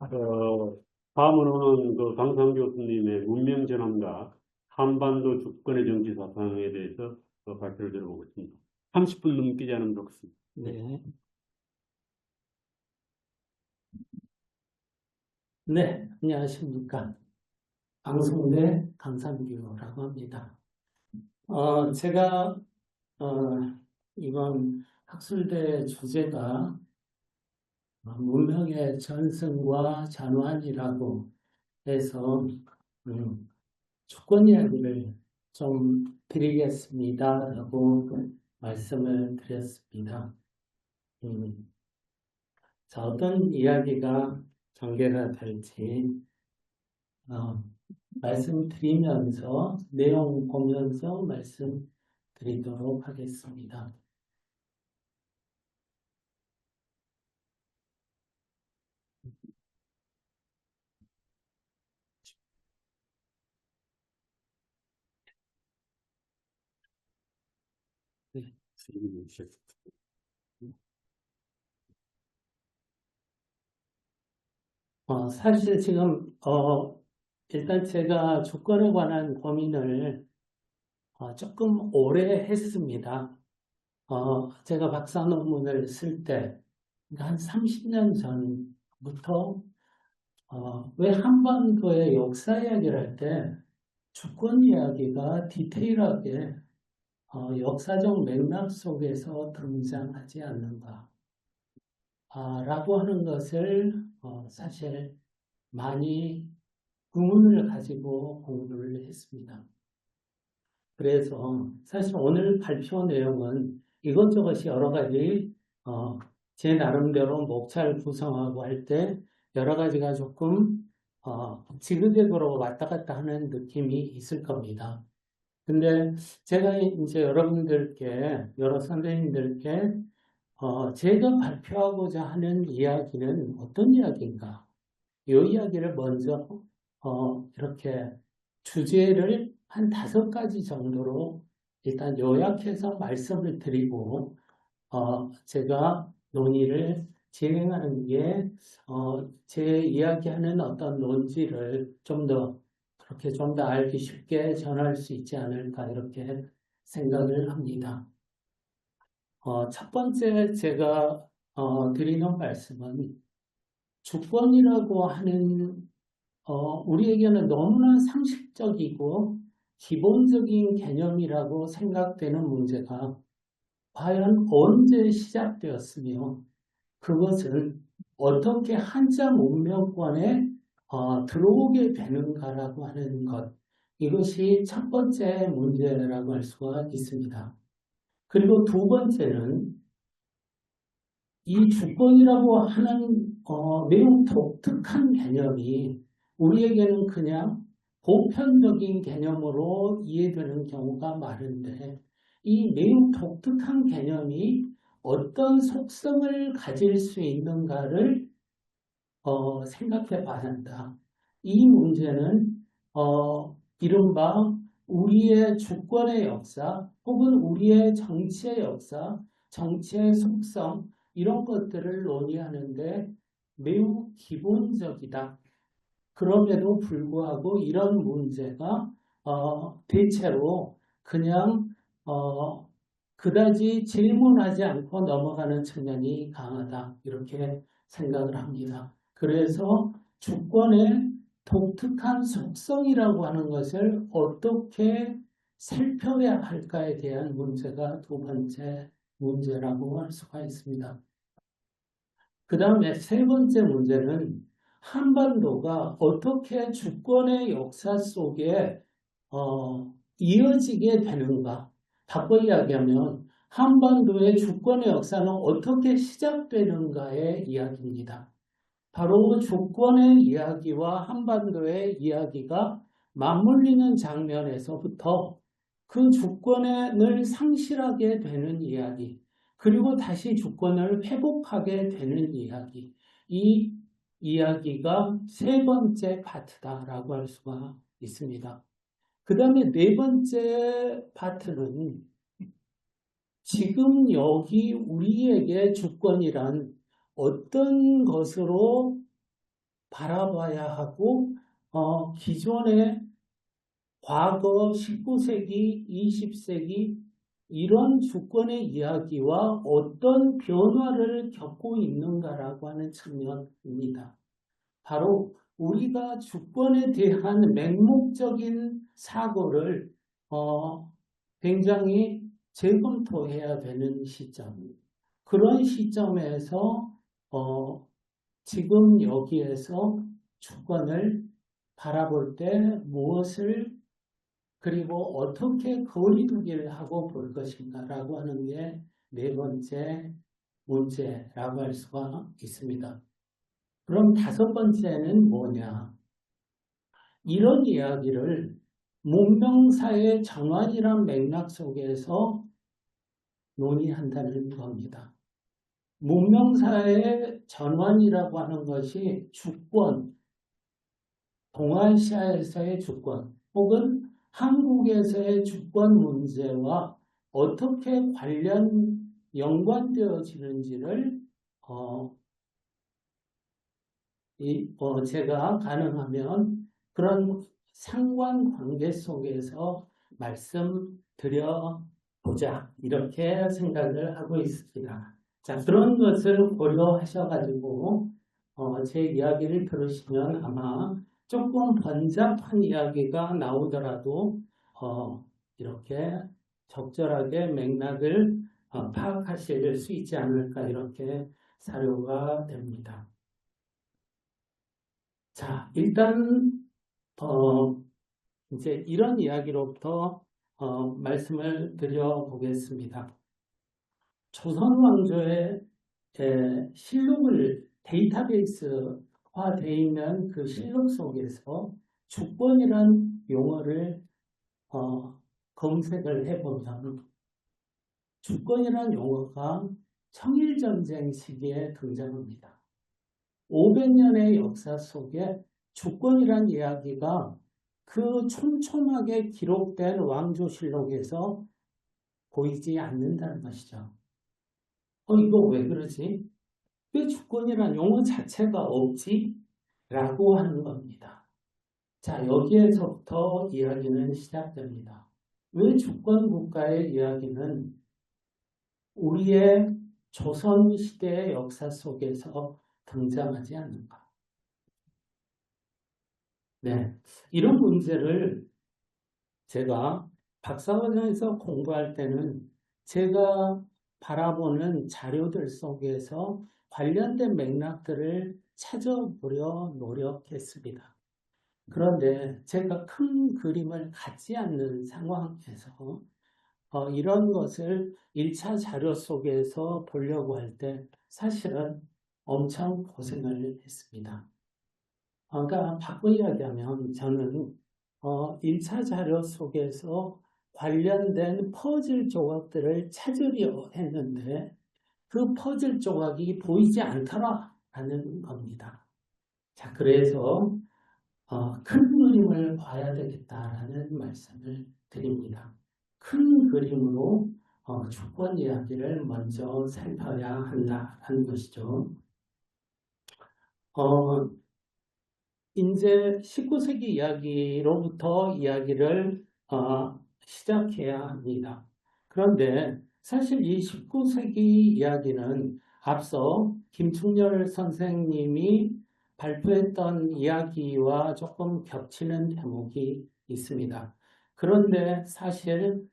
어, 다음으로는 그 강상 교수님의 문명전환과 한반도 주권의 정치 사상에 대해서 발표를 들어보겠습니다. 30분 넘기지 않으면 좋겠습니다. 네. 네, 안녕하십니까. 방송대 강상규라고 합니다. 제가, 이번 학술대 주제가 문명의 전승과 전환이라고 해서, 주권 이야기를 좀 드리겠습니다라고 말씀을 드렸습니다. 자, 어떤 이야기가 전개가 될지, 말씀드리면서 내용 보면서 말씀드리도록 하겠습니다. 네. 사실 지금 일단 제가 주권에 관한 고민을 조금 오래 했습니다. 제가 박사 논문을 쓸 때 한 30년 전부터 왜 한반도의 역사 이야기를 할 때 주권 이야기가 디테일하게 역사적 맥락 속에서 등장하지 않는가 라고 하는 것을 사실 많이 의문을 가지고 공부를 했습니다. 그래서 사실 오늘 발표 내용은 이것저것이 여러 가지 제 나름대로 목차를 구성하고 할 때 여러 가지가 조금 지그재그로 왔다 갔다 하는 느낌이 있을 겁니다. 근데 제가 이제 여러분들께, 여러 선생님들께 제가 발표하고자 하는 이야기는 어떤 이야기인가? 이 이야기를 먼저 이렇게 주제를 한 5가지 정도로 일단 요약해서 말씀을 드리고 제가 논의를 진행하는 게 제 이야기하는 어떤 논지를 좀 더 그렇게 좀 더 알기 쉽게 전할 수 있지 않을까 이렇게 생각을 합니다. 첫 번째 제가 드리는 말씀은 주권이라고 하는 우리에게는 너무나 상식적이고 기본적인 개념이라고 생각되는 문제가 과연 언제 시작되었으며 그것은 어떻게 한자 문명권에 들어오게 되는가라고 하는 것, 이것이 첫 번째 문제라고 할 수가 있습니다. 그리고 두 번째는 이 주권이라고 하는 매우 독특한 개념이 우리에게는 그냥 보편적인 개념으로 이해되는 경우가 많은데 이 매우 독특한 개념이 어떤 속성을 가질 수 있는가를 생각해 봐야 한다. 이 문제는 이른바 우리의 주권의 역사 혹은 우리의 정치의 역사, 정치의 속성 이런 것들을 논의하는데 매우 기본적이다. 그럼에도 불구하고 이런 문제가 대체로 그냥 그다지 질문하지 않고 넘어가는 측면이 강하다. 이렇게 생각을 합니다. 그래서 주권의 독특한 속성이라고 하는 것을 어떻게 살펴야 할까에 대한 문제가 두 번째 문제라고 할 수가 있습니다. 그 다음에 세 번째 문제는 한반도가 어떻게 주권의 역사 속에 이어지게 되는가. 바꿔 이야기하면 한반도의 주권의 역사는 어떻게 시작되는가의 이야기입니다. 바로 주권의 이야기와 한반도의 이야기가 맞물리는 장면에서부터 그 주권을 상실하게 되는 이야기, 그리고 다시 주권을 회복하게 되는 이야기, 이 이야기가 세 번째 파트다라고 할 수가 있습니다. 그 다음에 네 번째 파트는 지금 여기 우리에게 주권이란 어떤 것으로 바라봐야 하고 기존의 과거 19세기, 20세기 이런 주권의 이야기와 어떤 변화를 겪고 있는가라고 하는 측면입니다. 바로 우리가 주권에 대한 맹목적인 사고를 굉장히 재검토해야 되는 시점. 그런 시점에서 지금 여기에서 주권을 바라볼 때 무엇을 그리고 어떻게 거리두기를 하고 볼 것인가라고 하는 게 네 번째 문제라고 할 수가 있습니다. 그럼 다섯 번째는 뭐냐? 이런 이야기를 문명사의 전환이란 맥락 속에서 논의한다는 겁니다. 문명사의 전환이라고 하는 것이 주권, 동아시아에서의 주권, 혹은 한국에서의 주권 문제와 어떻게 연관되어지는지를 제가 가능하면 그런 상관관계 속에서 말씀드려보자 이렇게 생각을 하고 있습니다. 자, 그런 것을 고려하셔가지고 제 이야기를 들으시면 아마 조금 번잡한 이야기가 나오더라도 이렇게 적절하게 맥락을 파악하실 수 있지 않을까 이렇게 사료가 됩니다. 자, 일단 이제 이런 이야기로부터 말씀을 드려보겠습니다. 조선 왕조의 실록을 데이터베이스화되어 있는 그 실록 속에서 주권이란 용어를 검색을 해보면 주권이란 용어가 청일전쟁 시기에 등장합니다. 500년의 역사 속에 주권이란 이야기가 그 촘촘하게 기록된 왕조실록에서 보이지 않는다는 것이죠. 이거 왜 그러지? 왜 주권이란 용어 자체가 없지? 라고 하는 겁니다. 자, 여기에서부터 이야기는 시작됩니다. 왜 주권국가의 이야기는 우리의 조선시대의 역사 속에서 등장하지 않는가? 네, 이런 문제를 제가 박사과정에서 공부할 때는 제가 바라보는 자료들 속에서 관련된 맥락들을 찾아보려 노력했습니다. 그런데 제가 큰 그림을 갖지 않는 상황에서 이런 것을 1차 자료 속에서 보려고 할 때 사실은 엄청 고생을 했습니다. 그러니까 바꿔 이야기하면 저는 1차 자료 속에서 관련된 퍼즐 조각들을 찾으려 했는데 그 퍼즐 조각이 보이지 않더라라는 겁니다. 자, 그래서 큰 그림을 봐야 되겠다라는 말씀을 드립니다. 큰 그림으로 주권 이야기를 먼저 살펴야 한다는 것이죠. 이제 19세기 이야기로부터 이야기를 시작해야 합니다. 그런데 사실 이 19세기 이야기는 앞서 김충렬 선생님이 발표했던 이야기와 조금 겹치는 대목이 있습니다. 그런데 사실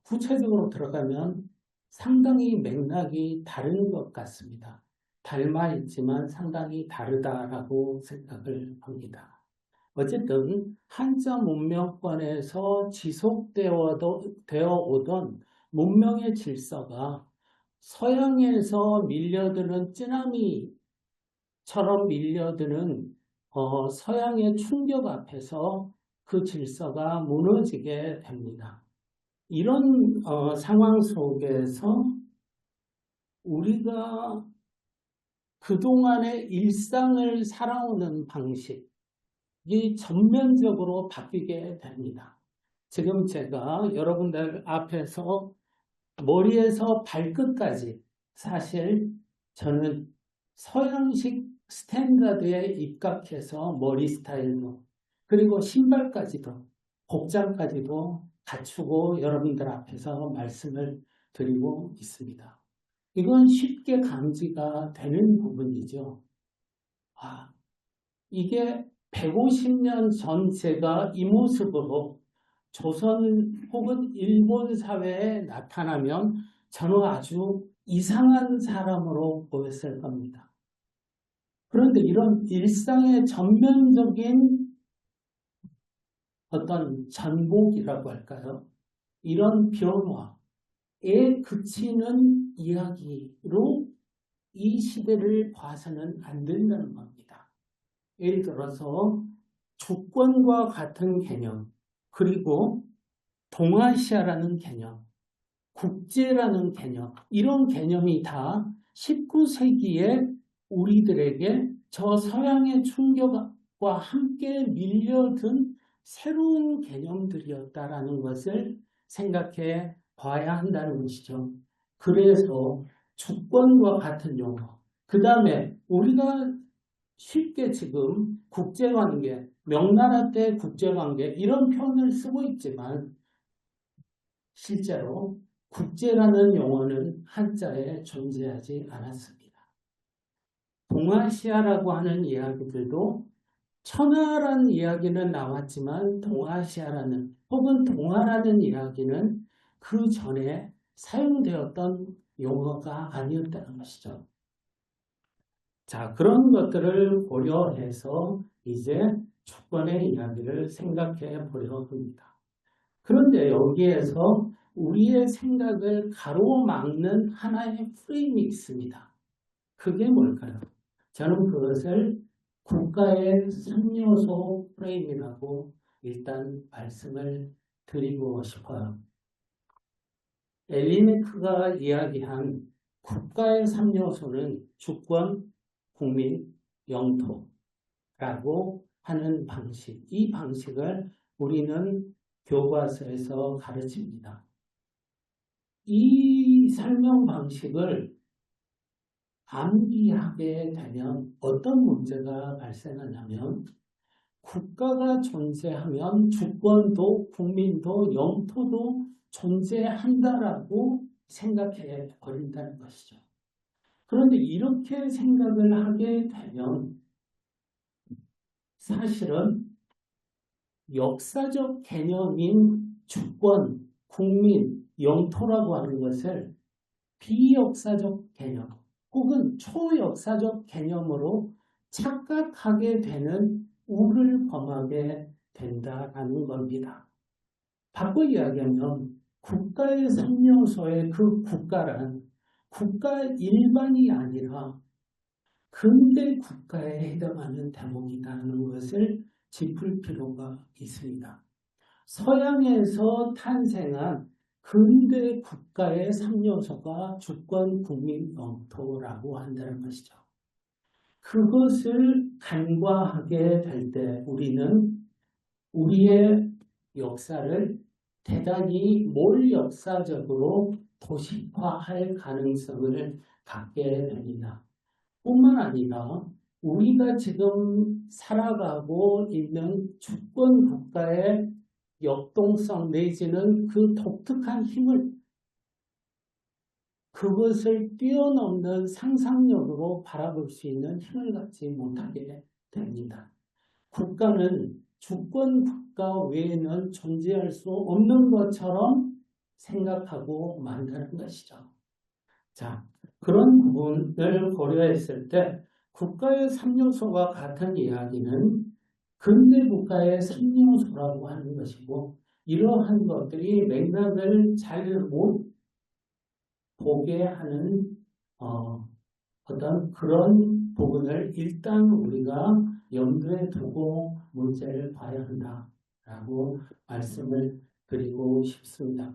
구체적으로 들어가면 상당히 맥락이 다른 것 같습니다. 닮아 있지만 상당히 다르다라고 생각을 합니다. 어쨌든 한자 문명권에서 지속되어 오던 문명의 질서가 서양에서 밀려드는 쓰나미처럼 밀려드는 서양의 충격 앞에서 그 질서가 무너지게 됩니다. 이런 상황 속에서 우리가 그동안의 일상을 살아오는 방식이 전면적으로 바뀌게 됩니다. 지금 제가 여러분들 앞에서 머리에서 발끝까지 사실 저는 서양식 스탠다드에 입각해서 머리 스타일도 그리고 신발까지도 복장까지도 갖추고 여러분들 앞에서 말씀을 드리고 있습니다. 이건 쉽게 감지가 되는 부분이죠. 이게 150년 전 제가 이 모습으로 조선 혹은 일본 사회에 나타나면 저는 아주 이상한 사람으로 보였을 겁니다. 그런데 이런 일상의 전면적인 어떤 전복이라고 할까요? 이런 변화에 그치는 이야기로 이 시대를 봐서는 안 된다는 겁니다. 예를 들어서 주권과 같은 개념, 그리고 동아시아라는 개념, 국제라는 개념, 이런 개념이 다 19세기에 우리들에게 저 서양의 충격과 함께 밀려든 새로운 개념들이었다라는 것을 생각해 봐야 한다는 것이죠. 그래서 주권과 같은 용어, 그 다음에 우리가 쉽게 지금 국제관계, 명나라 때 국제관계 이런 표현을 쓰고 있지만 실제로 국제라는 용어는 한자에 존재하지 않았습니다. 동아시아라고 하는 이야기들도 천하라는 이야기는 나왔지만 동아시아라는 혹은 동아라는 이야기는 그 전에 사용되었던 용어가 아니었다는 것이죠. 자, 그런 것들을 고려해서 이제 주권의 이야기를 생각해 보려고 합니다. 그런데 여기에서 우리의 생각을 가로막는 하나의 프레임이 있습니다. 그게 뭘까요? 저는 그것을 국가의 3요소 프레임이라고 일단 말씀을 드리고 싶어요. 엘리네크가 이야기한 국가의 3요소는 주권, 국민, 영토라고 하는 방식. 이 방식을 우리는 교과서에서 가르칩니다. 이 설명 방식을 암기하게 되면 어떤 문제가 발생하냐면 국가가 존재하면 주권도 국민도 영토도 존재한다라고 생각해 버린다는 것이죠. 그런데 이렇게 생각을 하게 되면 사실은 역사적 개념인 주권, 국민, 영토라고 하는 것을 비역사적 개념 혹은 초역사적 개념으로 착각하게 되는 우를 범하게 된다는 겁니다. 바꿔 이야기하면 국가의 3요소의 그 국가란 국가 일반이 아니라 근대 국가에 해당하는 대목이라는 것을 짚을 필요가 있습니다. 서양에서 탄생한 근대 국가의 3요소가 주권, 국민, 영토라고 한다는 것이죠. 그것을 간과하게 될 때 우리는 우리의 역사를 대단히 몰역사적으로 도식화할 가능성을 갖게 됩니다. 뿐만 아니라 우리가 지금 살아가고 있는 주권 국가의 역동성 내지는 그 독특한 힘을 그것을 뛰어넘는 상상력으로 바라볼 수 있는 힘을 갖지 못하게 됩니다. 국가는 주권 국가 외에는 존재할 수 없는 것처럼 생각하고 만드는 것이죠. 자, 그런 부분을 고려했을 때 국가의 3요소가 같은 이야기는 근대 국가의 3요소라고 하는 것이고 이러한 것들이 맥락을 잘 못 보게 하는 어떤 그런 부분을 일단 우리가 염두에 두고 문제를 봐야 한다라고 말씀을 드리고 싶습니다.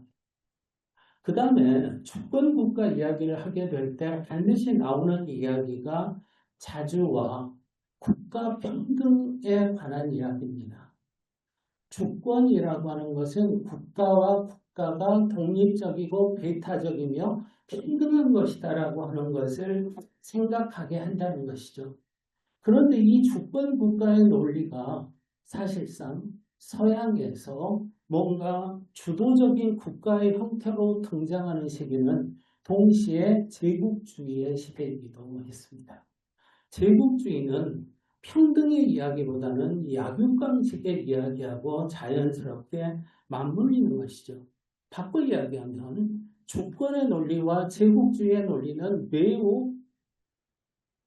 그 다음에 주권국가 이야기를 하게 될 때 반드시 나오는 이야기가 자주와 국가 평등에 관한 이야기입니다. 주권이라고 하는 것은 국가와 국가가 독립적이고 배타적이며 평등한 것이다라고 하는 것을 생각하게 한다는 것이죠. 그런데 이 주권 국가의 논리가 사실상 서양에서 뭔가 주도적인 국가의 형태로 등장하는 시기는 동시에 제국주의의 시대이기도 했습니다. 제국주의는 평등의 이야기보다는 약육강식의 이야기하고 자연스럽게 맞물리는 것이죠. 바꿔 이야기하면 주권의 논리와 제국주의의 논리는 매우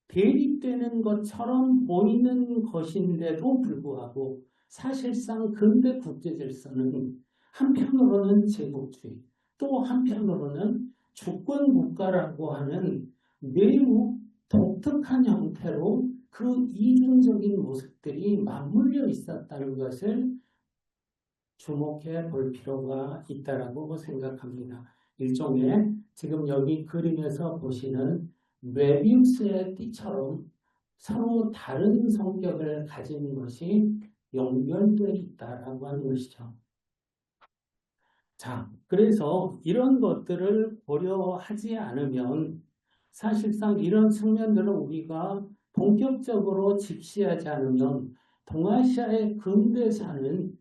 대립되는 것처럼 보이는 것인데도 불구하고 사실상 근대 국제질서는 한편으로는 제국주의, 또 한편으로는 주권국가라고 하는 매우 독특한 형태로 그 이중적인 모습들이 맞물려 있었다는 것을 주목해 볼 필요가 있다고 생각합니다. 일종의 지금 여기 그림에서 보시는 메비우스의 띠처럼 서로 다른 성격을 가진 것이 연결되어 있다라고 하는 것이죠. 자, 그래서 이런 것들을 고려하지 않으면 사실상 이런 측면들을 우리가 본격적으로 직시하지 않으면 동아시아의 근대사는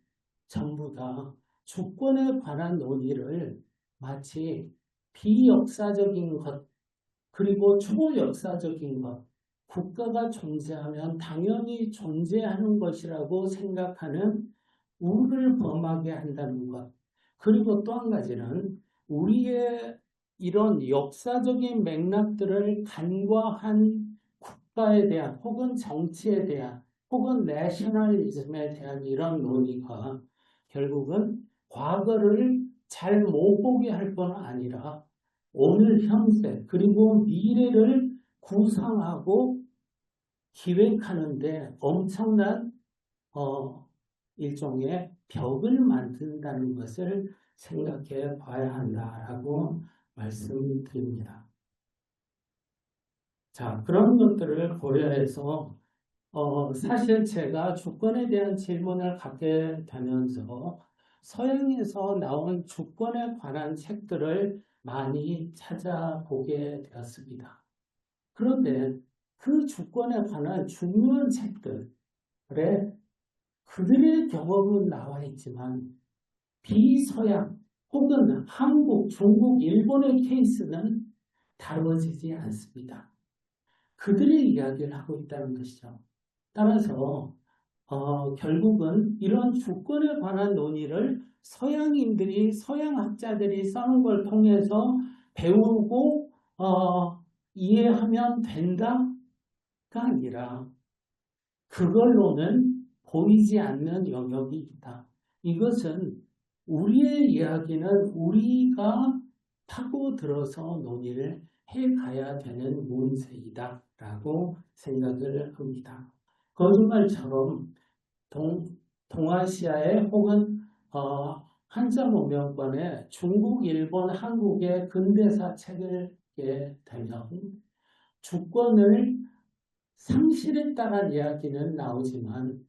전부 다 주권에 관한 논의를 마치 비역사적인 것, 그리고 초역사적인 것, 국가가 존재하면 당연히 존재하는 것이라고 생각하는 우를 범하게 한다는 것. 그리고 또 한 가지는 우리의 이런 역사적인 맥락들을 간과한 국가에 대한 혹은 정치에 대한 혹은 내셔널리즘에 대한 이런 논의가 결국은 과거를 잘 못 보게 할 뿐 아니라 오늘 현재 그리고 미래를 구상하고 기획하는데 엄청난 일종의 벽을 만든다는 것을 생각해 봐야 한다라고 말씀드립니다. 자, 그런 것들을 고려해서 사실 제가 주권에 대한 질문을 갖게 되면서 서양에서 나온 주권에 관한 책들을 많이 찾아보게 되었습니다. 그런데 그 주권에 관한 중요한 책들에 그들의 경험은 나와 있지만 비서양 혹은 한국, 중국, 일본의 케이스는 다루어지지 않습니다. 그들의 이야기를 하고 있다는 것이죠. 따라서 결국은 이런 주권에 관한 논의를 서양인들이 서양학자들이 써는 걸 통해서 배우고 이해하면 된다가 아니라 그걸로는 보이지 않는 영역이 있다. 이것은 우리의 이야기는 우리가 파고들어서 논의를 해가야 되는 문제이다 라고 생각을 합니다. 거짓말처럼 동아시아의 혹은 한자문명권의 중국, 일본, 한국의 근대사 책을 보게 되면 주권을 상실했다는 이야기는 나오지만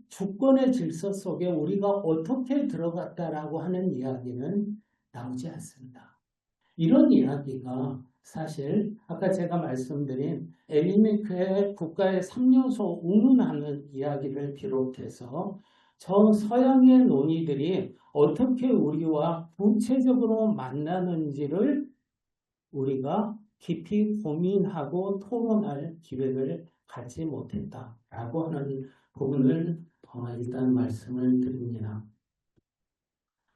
주권의 질서 속에 우리가 어떻게 들어갔다라고 하는 이야기는 나오지 않습니다. 이런 이야기가 사실 아까 제가 말씀드린 에리메크의 국가의 3요소 운운하는 이야기를 비롯해서 저 서양의 논의들이 어떻게 우리와 구체적으로 만나는지를 우리가 깊이 고민하고 토론할 기회를 갖지 못했다라고 하는 부분을 일단 말씀을 드립니다.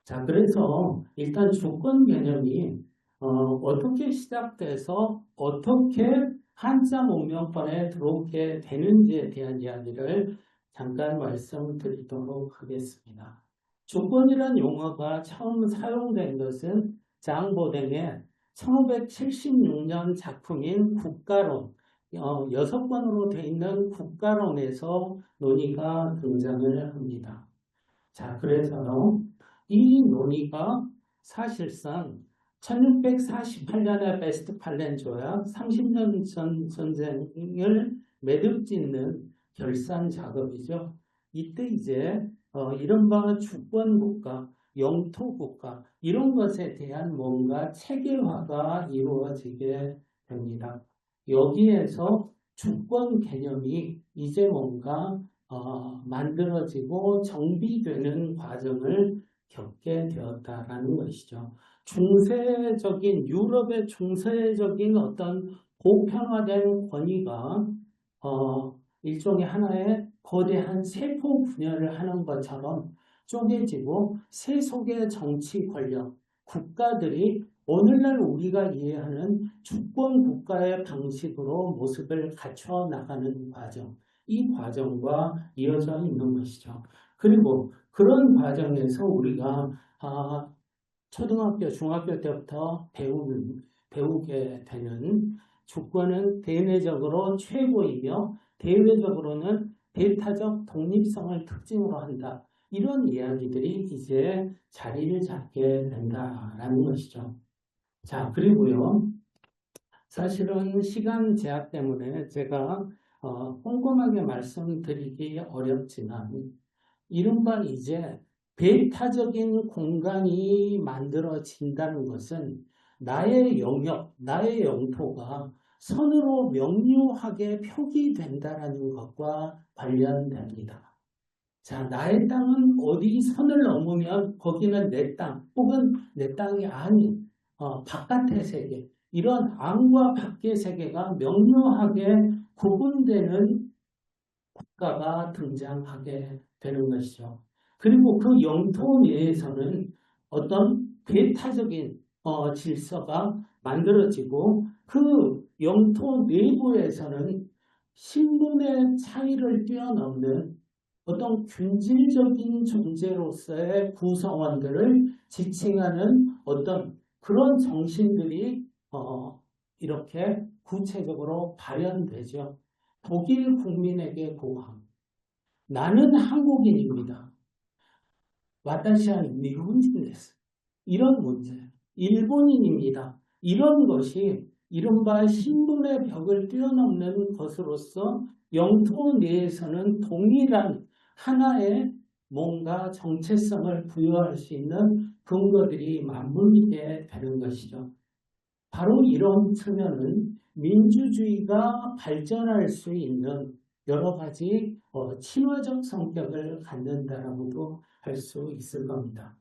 자, 그래서 일단 주권 개념이 어떻게 시작돼서 어떻게 한자 문명권에 들어오게 되는지에 대한 이야기를 잠깐 말씀드리도록 하겠습니다. 주권이란 용어가 처음 사용된 것은 장보댕의 1576년 작품인 국가론, 6권으로 되어 있는 국가론에서 논의가 등장을 합니다. 자, 그래서 이 논의가 사실상 1648년에 베스트팔렌 조약, 30년 전 전쟁을 매듭짓는 결산 작업이죠. 이때 이제 이른바 주권국가, 영토국가 이런 것에 대한 뭔가 체계화가 이루어지게 됩니다. 여기에서 주권 개념이 이제 뭔가 만들어지고 정비되는 과정을 겪게 되었다라는 것이죠. 중세적인 유럽의 중세적인 어떤 보편화된 권위가 일종의 하나의 거대한 세포 분열을 하는 것처럼 쪼개지고 세속의 정치 권력, 국가들이 오늘날 우리가 이해하는 주권 국가의 방식으로 모습을 갖춰 나가는 과정, 이 과정과 이어져 있는 것이죠. 그리고 그런 과정에서 우리가 초등학교, 중학교 때부터 배우게 되는 주권은 대내적으로 최고이며 대외적으로는 배타적 독립성을 특징으로 한다. 이런 이야기들이 이제 자리를 잡게 된다라는 것이죠. 자, 그리고요. 사실은 시간 제약 때문에 제가 꼼꼼하게 말씀드리기 어렵지만 이른바 이제 배타적인 공간이 만들어진다는 것은 나의 영역, 나의 영토가 선으로 명료하게 표기된다는 것과 관련됩니다. 자, 나의 땅은 어디 선을 넘으면 거기는 내 땅, 혹은 내 땅이 아닌 바깥의 세계, 이런 안과 밖의 세계가 명료하게 구분되는 국가가 등장하게 되는 것이죠. 그리고 그 영토 내에서는 어떤 배타적인 질서가 만들어지고 그 영토 내부에서는 신분의 차이를 뛰어넘는 어떤 균질적인 존재로서의 구성원들을 지칭하는 어떤 그런 정신들이 이렇게 구체적으로 발현되죠. 독일 국민에게 고함. 나는 한국인입니다. 와타시와 일본인です. 이런 문제. 일본인입니다. 이런 것이 이른바 신분의 벽을 뛰어넘는 것으로서 영토 내에서는 동일한 하나의 뭔가 정체성을 부여할 수 있는 근거들이 맞물리게 되는 것이죠. 바로 이런 측면은 민주주의가 발전할 수 있는 여러 가지 친화적 성격을 갖는다라고도 할 수 있을 겁니다.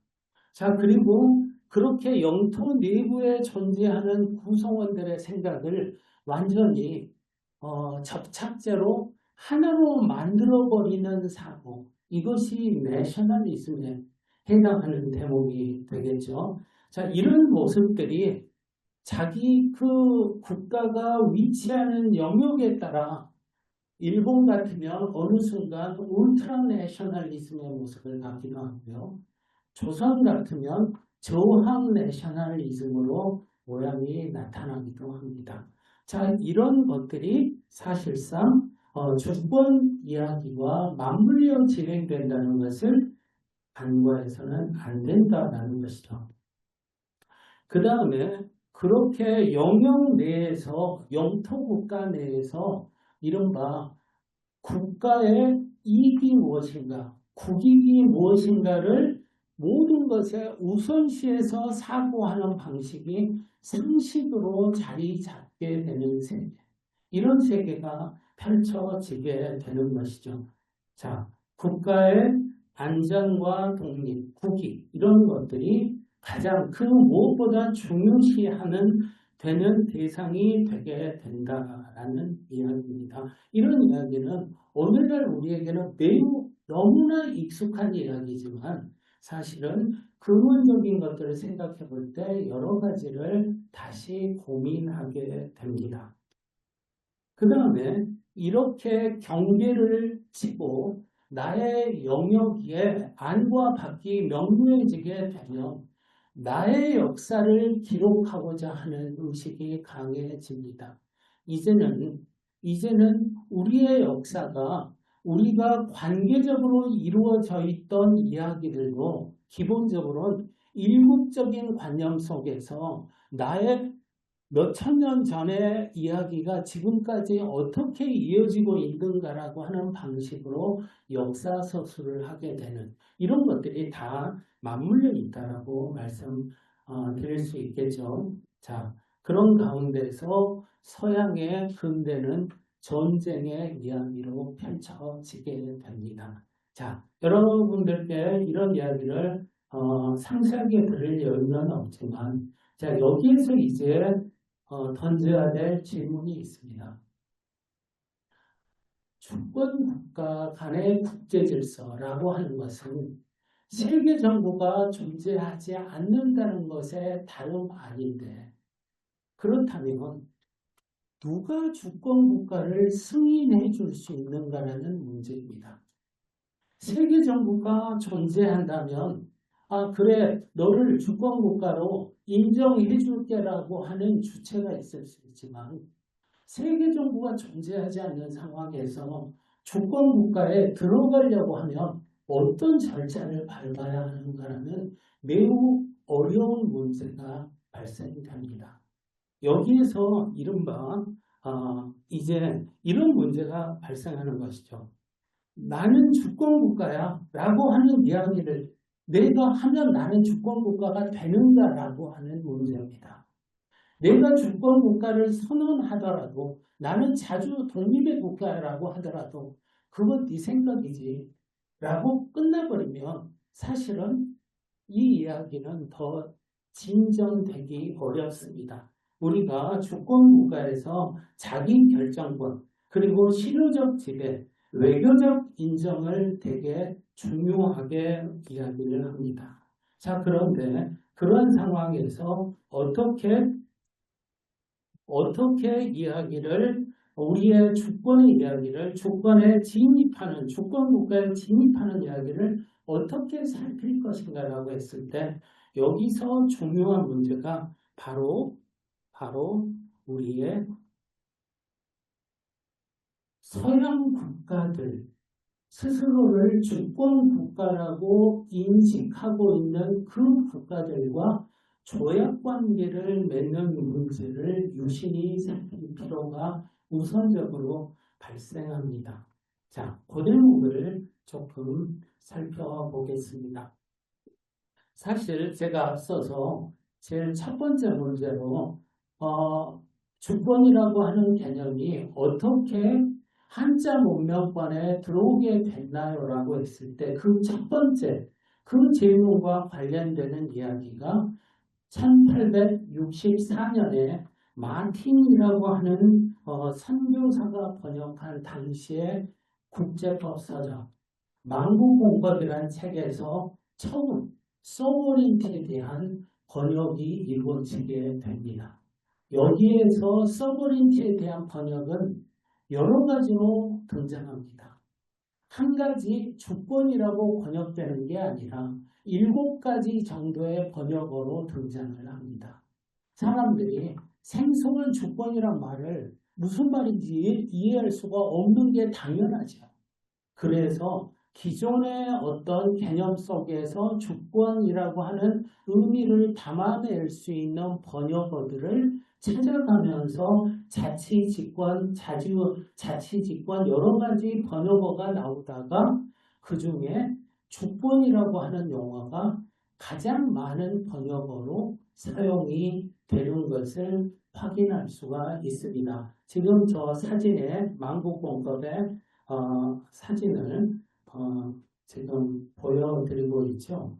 자, 그리고 그렇게 영토 내부에 존재하는 구성원들의 생각을 완전히 접착제로 하나로 만들어버리는 사고, 이것이 내셔널리즘에 해당하는 대목이 되겠죠. 자, 이런 모습들이 자기 그 국가가 위치하는 영역에 따라 일본 같으면 어느 순간 울트라 내셔널리즘의 모습을 갖기도 하고요. 조선 같으면 저항 내셔널리즘으로 모양이 나타나기도 합니다. 자, 이런 것들이 사실상 주권 이야기와 맞물려 진행된다는 것을 간과해서는 안 된다라는 것이죠. 그 다음에 그렇게 영역 내에서, 영토 국가 내에서 이른바 국가의 이익이 무엇인가, 국익이 무엇인가를 모든 것에 우선시해서 사고하는 방식이 상식으로 자리 잡게 되는 세계. 이런 세계가 펼쳐지게 되는 것이죠. 자, 국가의 안전과 독립, 국익, 이런 것들이 가장 그 무엇보다 중요시하는 되는 대상이 되게 된다라는 이야기입니다. 이런 이야기는 오늘날 우리에게는 매우 너무나 익숙한 이야기지만 사실은 근원적인 것들을 생각해 볼 때 여러 가지를 다시 고민하게 됩니다. 그 다음에 이렇게 경계를 치고 나의 영역에 안과 밖이 명료해지게 되면 나의 역사를 기록하고자 하는 의식이 강해집니다. 이제는 우리의 역사가 우리가 관계적으로 이루어져 있던 이야기들도 기본적으로 일국적인 관념 속에서 나의 몇천 년 전의 이야기가 지금까지 어떻게 이어지고 있는가라고 하는 방식으로 역사서술을 하게 되는 이런 것들이 다 맞물려 있다라고 말씀드릴 수 있겠죠. 자, 그런 가운데서 서양의 근대는 전쟁의 이야기로 펼쳐지게 됩니다. 자, 여러분들께 이런 이야기를 상세하게 들을 여유는 없지만, 자, 여기에서 이제 던져야 될 질문이 있습니다. 주권 국가 간의 국제 질서라고 하는 것은 세계 정부가 존재하지 않는다는 것의 다름 아닌데, 그렇다면 누가 주권 국가를 승인해 줄 수 있는가라는 문제입니다. 세계 정부가 존재한다면 그래 너를 주권 국가로 인정해 줄게라고 하는 주체가 있을 수 있지만, 세계 정부가 존재하지 않는 상황에서 주권 국가에 들어가려고 하면 어떤 절차를 밟아야 하는가라는 매우 어려운 문제가 발생됩니다. 여기에서 이른바 이제 이런 문제가 발생하는 것이죠. 나는 주권 국가야 라고 하는 이야기를 내가 하면 나는 주권 국가가 되는가라고 하는 문제입니다. 내가 주권 국가를 선언하더라도, 나는 자주 독립의 국가라고 하더라도 그건 네 생각이지 라고 끝나버리면 사실은 이 이야기는 더 진전되기 어렵습니다. 우리가 주권 국가에서 자기 결정권, 그리고 실효적 지배, 외교적 인정을 되게 중요하게 이야기를 합니다. 자, 그런데 그런 상황에서 어떻게 이야기를, 우리의 주권의 이야기를, 주권에 진입하는, 주권 국가에 진입하는 이야기를 어떻게 살필 것인가라고 했을 때, 여기서 중요한 문제가 바로 우리의 서양 국가들 스스로를 주권 국가라고 인식하고 있는 그 국가들과 조약 관계를 맺는 문제를 유심히 살필 필요가 우선적으로 발생합니다. 자, 그 대목을 조금 살펴보겠습니다. 사실 제가 앞서서 제일 첫 번째 문제로 주권이라고 하는 개념이 어떻게 한자 문명권에 들어오게 됐나요? 라고 했을 때 그 첫 번째, 그 질문과 관련되는 이야기가 1864년에 마틴이라고 하는 선교사가 번역한 당시의 국제법서적 만국공법이라는 책에서 처음 서버린티에 대한 번역이 이루어지게 됩니다. 여기에서 서버린티에 대한 번역은 여러 가지로 등장합니다. 한 가지 주권이라고 번역되는 게 아니라 7가지 정도의 번역어로 등장을 합니다. 사람들이 생소한 주권이란 말을 무슨 말인지 이해할 수가 없는 게 당연하죠. 그래서 기존의 어떤 개념 속에서 주권이라고 하는 의미를 담아낼 수 있는 번역어들을 찾아가면서 자치집권, 자치집권 여러 가지 번역어가 나오다가 그 중에 주권이라고 하는 용어가 가장 많은 번역어로 사용이 되는 것을 확인할 수가 있습니다. 지금 저 사진에 만국공법의 사진을 지금 보여드리고 있죠.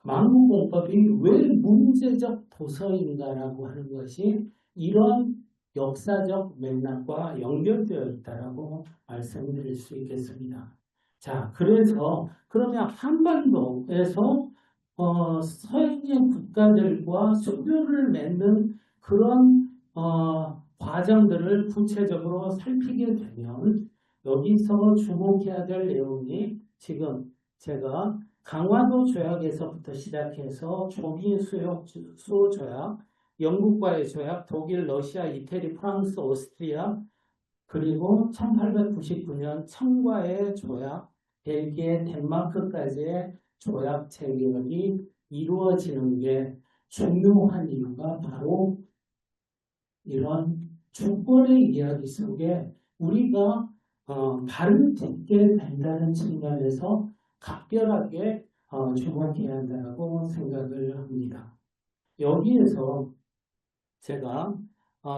만국공법이 왜 문제적 도서인가라고 하는 것이 이런 역사적 맥락과 연결되어 있다라고 말씀드릴 수 있겠습니다. 자, 그래서 그러면 한반도에서 서양의 국가들과 수교를 맺는 그런 과정들을 구체적으로 살피게 되면 여기서 주목해야 될 내용이 지금 제가 강화도 조약에서부터 시작해서 조기 수호 조약, 영국과의 조약, 독일, 러시아, 이태리, 프랑스, 오스트리아, 그리고 1899년 청과의 조약, 벨기에, 덴마크까지의 조약 체결이 이루어지는 게 중요한 이유가 바로 이런 주권의 이야기 속에 우리가 발을 딛게 된다는 측면에서 각별하게 주목해야 한다고 생각을 합니다. 여기에서 제가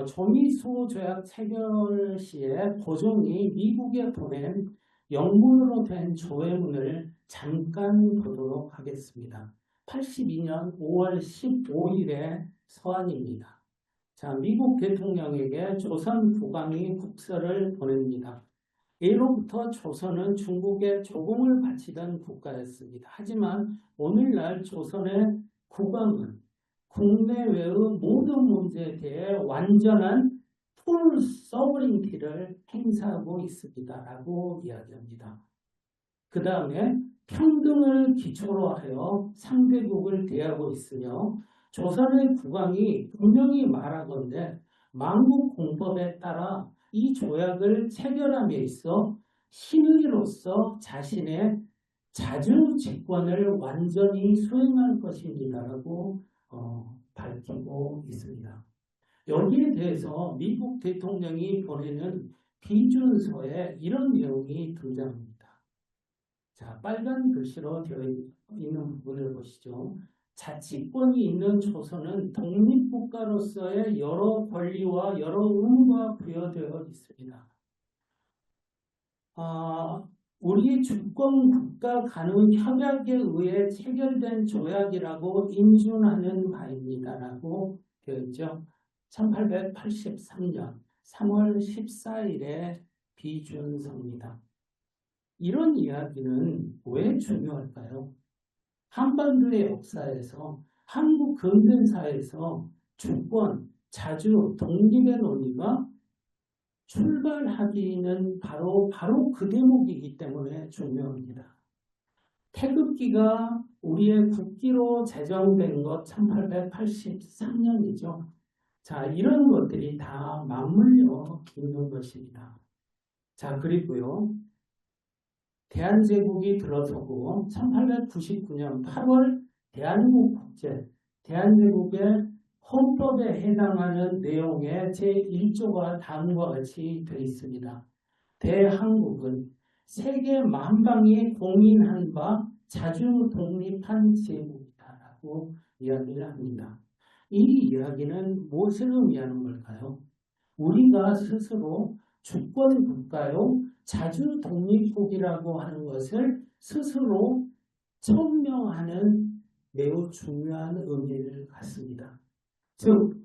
조미수 조약 체결 시에 고종이 미국에 보낸 영문으로 된 조회문을 잠깐 보도록 하겠습니다. 82년 5월 15일의 서한입니다. 자, 미국 대통령에게 조선 국왕이 국서를 보냅니다. 예로부터 조선은 중국에 조공을 바치던 국가였습니다. 하지만 오늘날 조선의 국왕은 국내외의 모든 문제에 대해 완전한 풀 서브린티를 행사하고 있습니다라고 이야기합니다. 그 다음에 평등을 기초로 하여 상대국을 대하고 있으며 조선의 국왕이 분명히 말하건대 만국공법에 따라 이 조약을 체결함에 있어 신의로서 자신의 자주직권을 완전히 수행할 것입니다라고 밝히고 있습니다. 여기에 대해서 미국 대통령이 보내는 비준서에 이런 내용이 등장합니다. 자, 빨간 글씨로 되어 있는 부분을 보시죠. 자치권이 있는 조선은 독립국가로서의 여러 권리와 여러 의무가 부여되어 있습니다. 우리 주권 국가 간의 협약에 의해 체결된 조약이라고 인준하는 바입니다라고 되어 있죠. 1883년 3월 14일의 비준서입니다. 이런 이야기는 왜 중요할까요? 한반도의 역사에서 한국 근대사에서 주권, 자주, 독립의 논의가 출발하기는 바로 그 대목이기 때문에 중요합니다. 태극기가 우리의 국기로 제정된 것 1883년이죠. 자, 이런 것들이 다 맞물려 있는 것입니다. 자, 그리고요. 대한제국이 들어서고 1899년 8월 대한민국 국제, 대한제국의 헌법에 해당하는 내용의 제1조가 다음과 같이 되어 있습니다. 대한국은 세계 만방이 공인한 바 자주 독립한 제국이다라고 이야기를 합니다. 이 이야기는 무엇을 의미하는 걸까요? 우리가 스스로 주권 국가요, 자주 독립국이라고 하는 것을 스스로 천명하는 매우 중요한 의미를 갖습니다. 즉,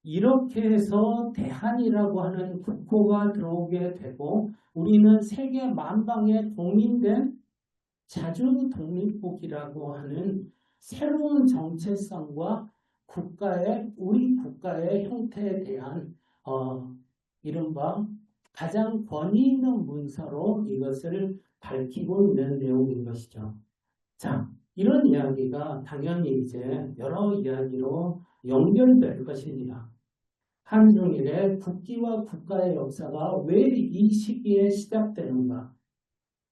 이렇게 해서 대한이라고 하는 국호가 들어오게 되고 우리는 세계 만방에 공인된 자주 독립국이라고 하는 새로운 정체성과 우리 국가의 형태에 대한 이른바 가장 권위 있는 문서로 이것을 밝히고 있는 내용인 것이죠. 자, 이런 이야기가 당연히 이제 여러 이야기로 연결될 것입니다. 한중일의 국기와 국가의 역사가 왜 이 시기에 시작되는가?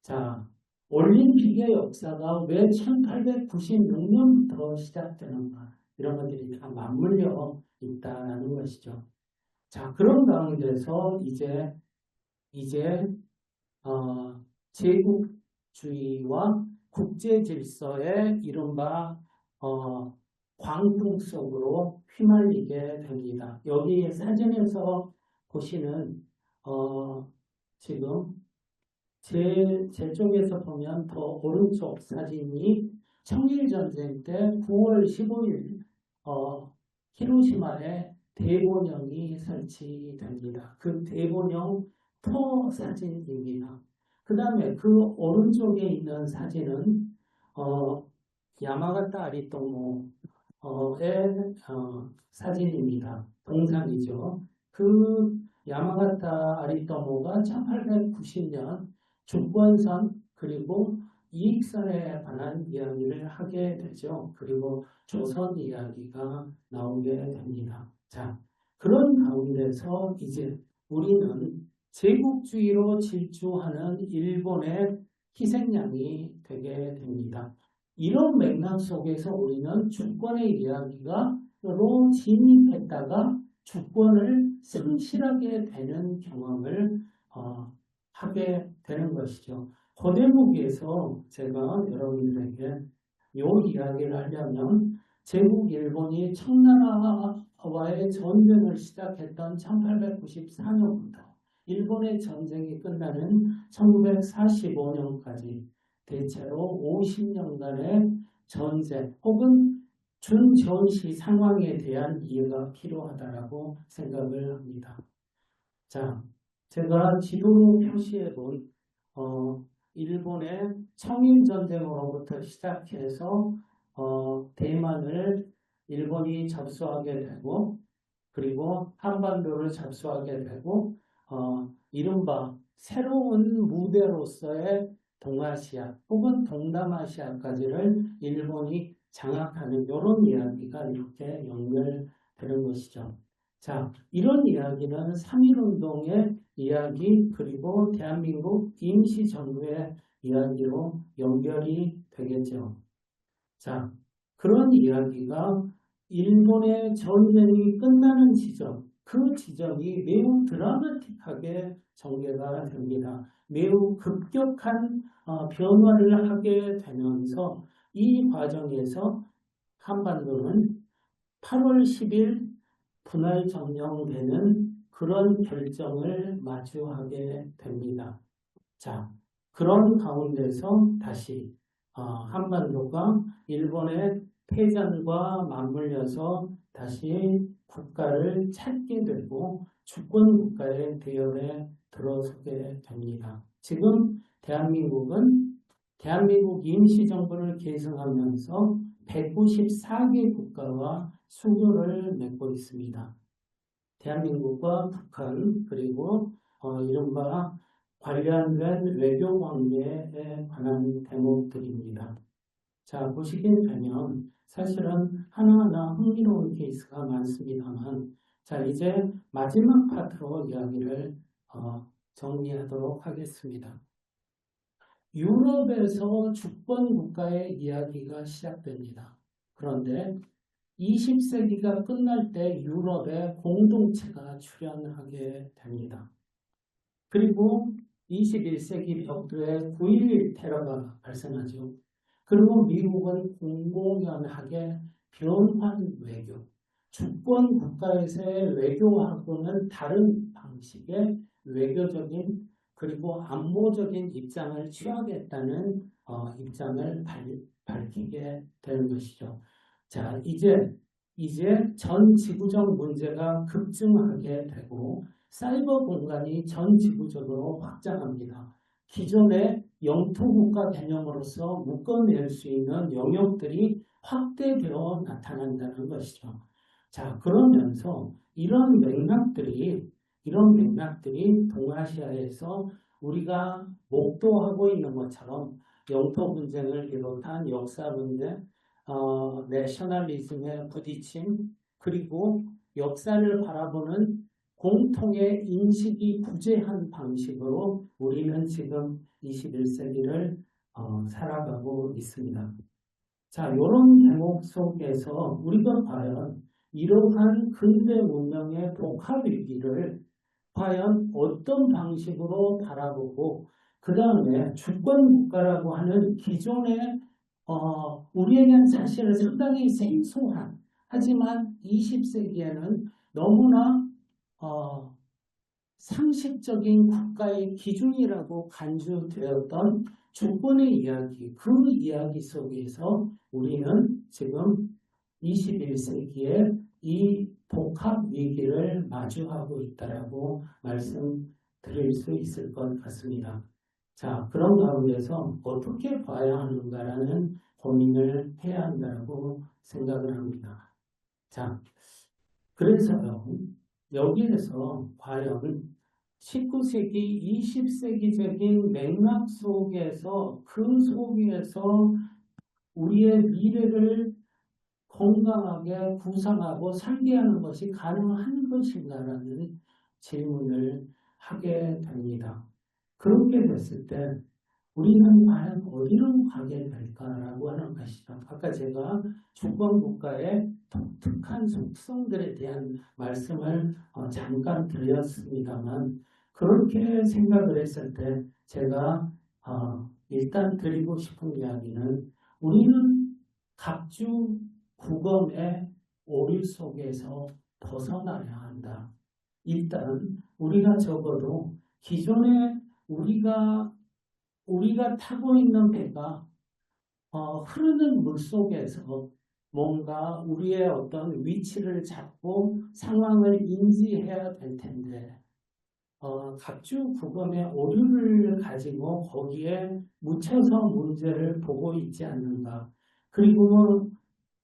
자, 올림픽의 역사가 왜 1896년부터 시작되는가? 이런 것들이 다 맞물려 있다는 것이죠. 자, 그런 가운데서 이제 제국주의와 국제 질서의 이른바 광풍 속으로 휘말리게 됩니다. 여기 사진에서 보시는 지금 제 쪽에서 보면 더 오른쪽 사진이 청일전쟁 때 9월 15일 히로시마에 대본영이 설치됩니다. 그 대본영 토 사진입니다. 그 다음에 그 오른쪽에 있는 사진은 야마가타 아리토모의 사진입니다. 동상이죠. 그 야마가타 아리토모가 1890년 주권선 그리고 이익선에 관한 이야기를 하게 되죠. 그리고 조선 이야기가 나오게 됩니다. 자, 그런 가운데서 이제 우리는 제국주의로 질주하는 일본의 희생양이 되게 됩니다. 이런 맥락 속에서 우리는 주권의 이야기가로 진입했다가 주권을 상실하게 되는 경험을 하게 되는 것이죠. 그 대목에서 제가 여러분들에게 이 이야기를 하려면 제국 일본이 청나라와의 전쟁을 시작했던 1894년부터 일본의 전쟁이 끝나는 1945년까지 대체로 50년간의 전쟁 혹은 준전시 상황에 대한 이해가 필요하다라고 생각을 합니다. 자, 제가 지도로 표시해 본 일본의 청일전쟁으로부터 시작해서 대만을 일본이 접수하게 되고 그리고 한반도를 접수하게 되고 이른바 새로운 무대로서의 동아시아 혹은 동남아시아까지를 일본이 장악하는 이런 이야기가 이렇게 연결되는 것이죠. 자, 이런 이야기는 3.1운동의 이야기 그리고 대한민국 임시정부의 이야기로 연결이 되겠죠. 자, 그런 이야기가 일본의 전쟁이 끝나는 지점, 그 지점이 매우 드라마틱하게 전개가 됩니다. 매우 급격한 변화를 하게 되면서 이 과정에서 한반도는 8월 10일 분할 점령되는 그런 결정을 마주하게 됩니다. 자, 그런 가운데서 다시 한반도가 일본의 패전과 맞물려서 다시 국가를 찾게 되고 주권 국가의 대열에 들어서게 됩니다. 지금 대한민국 임시정부를 계승하면서 194개 국가와 수교를 맺고 있습니다. 대한민국과 북한 그리고 이른바 관련된 외교 관계에 관한 대목들입니다. 자, 보시게 되면 사실은 하나하나 흥미로운 케이스가 많습니다만 자, 이제 마지막 파트로 이야기를 정리하도록 하겠습니다. 유럽에서 주권 국가의 이야기가 시작됩니다. 그런데 20세기가 끝날 때 유럽에 공동체가 출현하게 됩니다. 그리고 21세기 벽두에 9.11 테러가 발생하죠. 그리고 미국은 공공연하게 변환 외교, 주권 국가에서의 외교하고는 다른 방식의 외교적인 그리고 안보적인 입장을 취하겠다는 입장을 밝히게 되는 것이죠. 자, 이제 전 지구적 문제가 급증하게 되고 사이버 공간이 전 지구적으로 확장합니다. 기존의 영토국가 개념으로서 묶어낼 수 있는 영역들이 확대되어 나타난다는 것이죠. 자, 그러면서 이런 맥락들이 동아시아에서 우리가 목도하고 있는 것처럼 영토 분쟁을 비롯한 역사 문제, 내셔널리즘의 부딪힘, 그리고 역사를 바라보는 공통의 인식이 부재한 방식으로 우리는 지금 21세기를 살아가고 있습니다. 자, 이런 대목 속에서 우리가 과연 이러한 근대 문명의 복합 위기를 과연 어떤 방식으로 바라보고 그 다음에 주권 국가라고 하는 기존의 우리에게는 사실은 상당히 생소한 하지만 20세기에는 너무나 상식적인 국가의 기준이라고 간주되었던 주권의 이야기, 그 이야기 속에서 우리는 지금 21세기에 이 복합 위기를 마주하고 있다라고 말씀드릴 수 있을 것 같습니다. 자, 그런 가운데서 어떻게 봐야 하는가라는 고민을 해야 한다고 생각을 합니다. 자, 그래서요, 여기에서 과연 19세기, 20세기적인 맥락 속에서 그 속에서 우리의 미래를 건강하게 구상하고 설계하는 것이 가능한 것인가라는 질문을 하게 됩니다. 그렇게 됐을 때 우리는 과연 어디로 가게 될까라고 하는 것이죠. 아까 제가 주권국가의 독특한 속성들에 대한 말씀을 잠깐 드렸습니다만 그렇게 생각을 했을 때 제가 일단 드리고 싶은 이야기는 우리는 갑주 구검의 오류 속에서 벗어나야 한다. 일단 우리가 적어도 기존에 우리가 타고 있는 배가 흐르는 물 속에서 뭔가 우리의 어떤 위치를 잡고 상황을 인지해야 될 텐데 각주 구검의 오류를 가지고 거기에 묻혀서 문제를 보고 있지 않는가. 그리고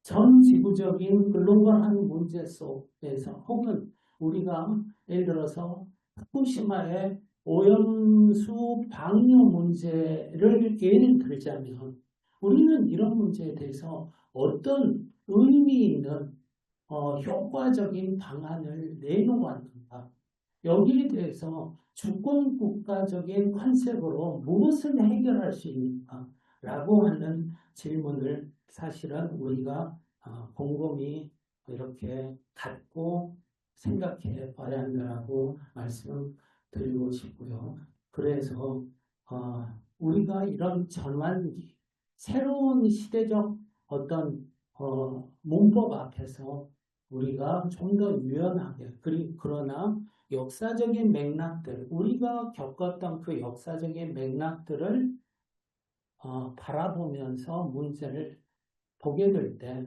전 지구적인 글로벌한 문제 속에서 혹은 우리가 예를 들어서 후쿠시마의 오염수 방류 문제를 예를 들자면 우리는 이런 문제에 대해서 어떤 의미 있는 효과적인 방안을 내놓았는가. 여기에 대해서 주권 국가적인 컨셉으로 무엇을 해결할 수 있는가 라고 하는 질문을 사실은 우리가 곰곰이 이렇게 갖고 생각해 봐야 한다고 말씀드리고 싶고요. 그래서 우리가 이런 전환기, 새로운 시대적 어떤 문법 앞에서 우리가 좀 더 유연하게 그러나 역사적인 맥락들, 우리가 겪었던 그 역사적인 맥락들을 바라보면서 문제를 보게 될 때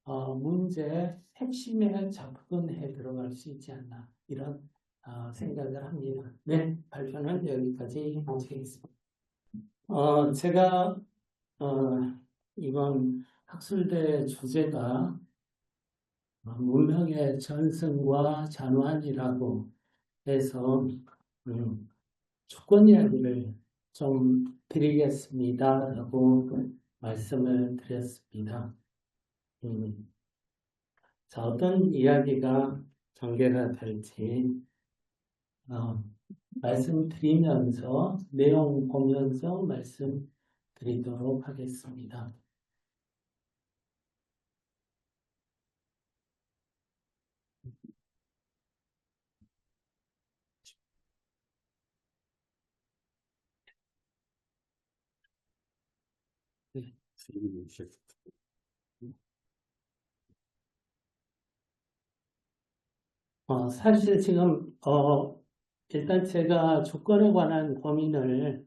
문제의 핵심에 접근해 들어갈 수 있지 않나 이런 생각을 합니다. 네, 발표는 여기까지 마치겠습니다. 제가 이번 학술대 주제가 문명의 전승과 전환이라고 해서 주권 이야기를 좀 드리겠습니다 라고 말씀을 드렸습니다. 자, 어떤 이야기가 전개가 될지 말씀드리면서 내용 보면서 말씀드리도록 하겠습니다. 네. 사실 지금 일단 제가 주권에 관한 고민을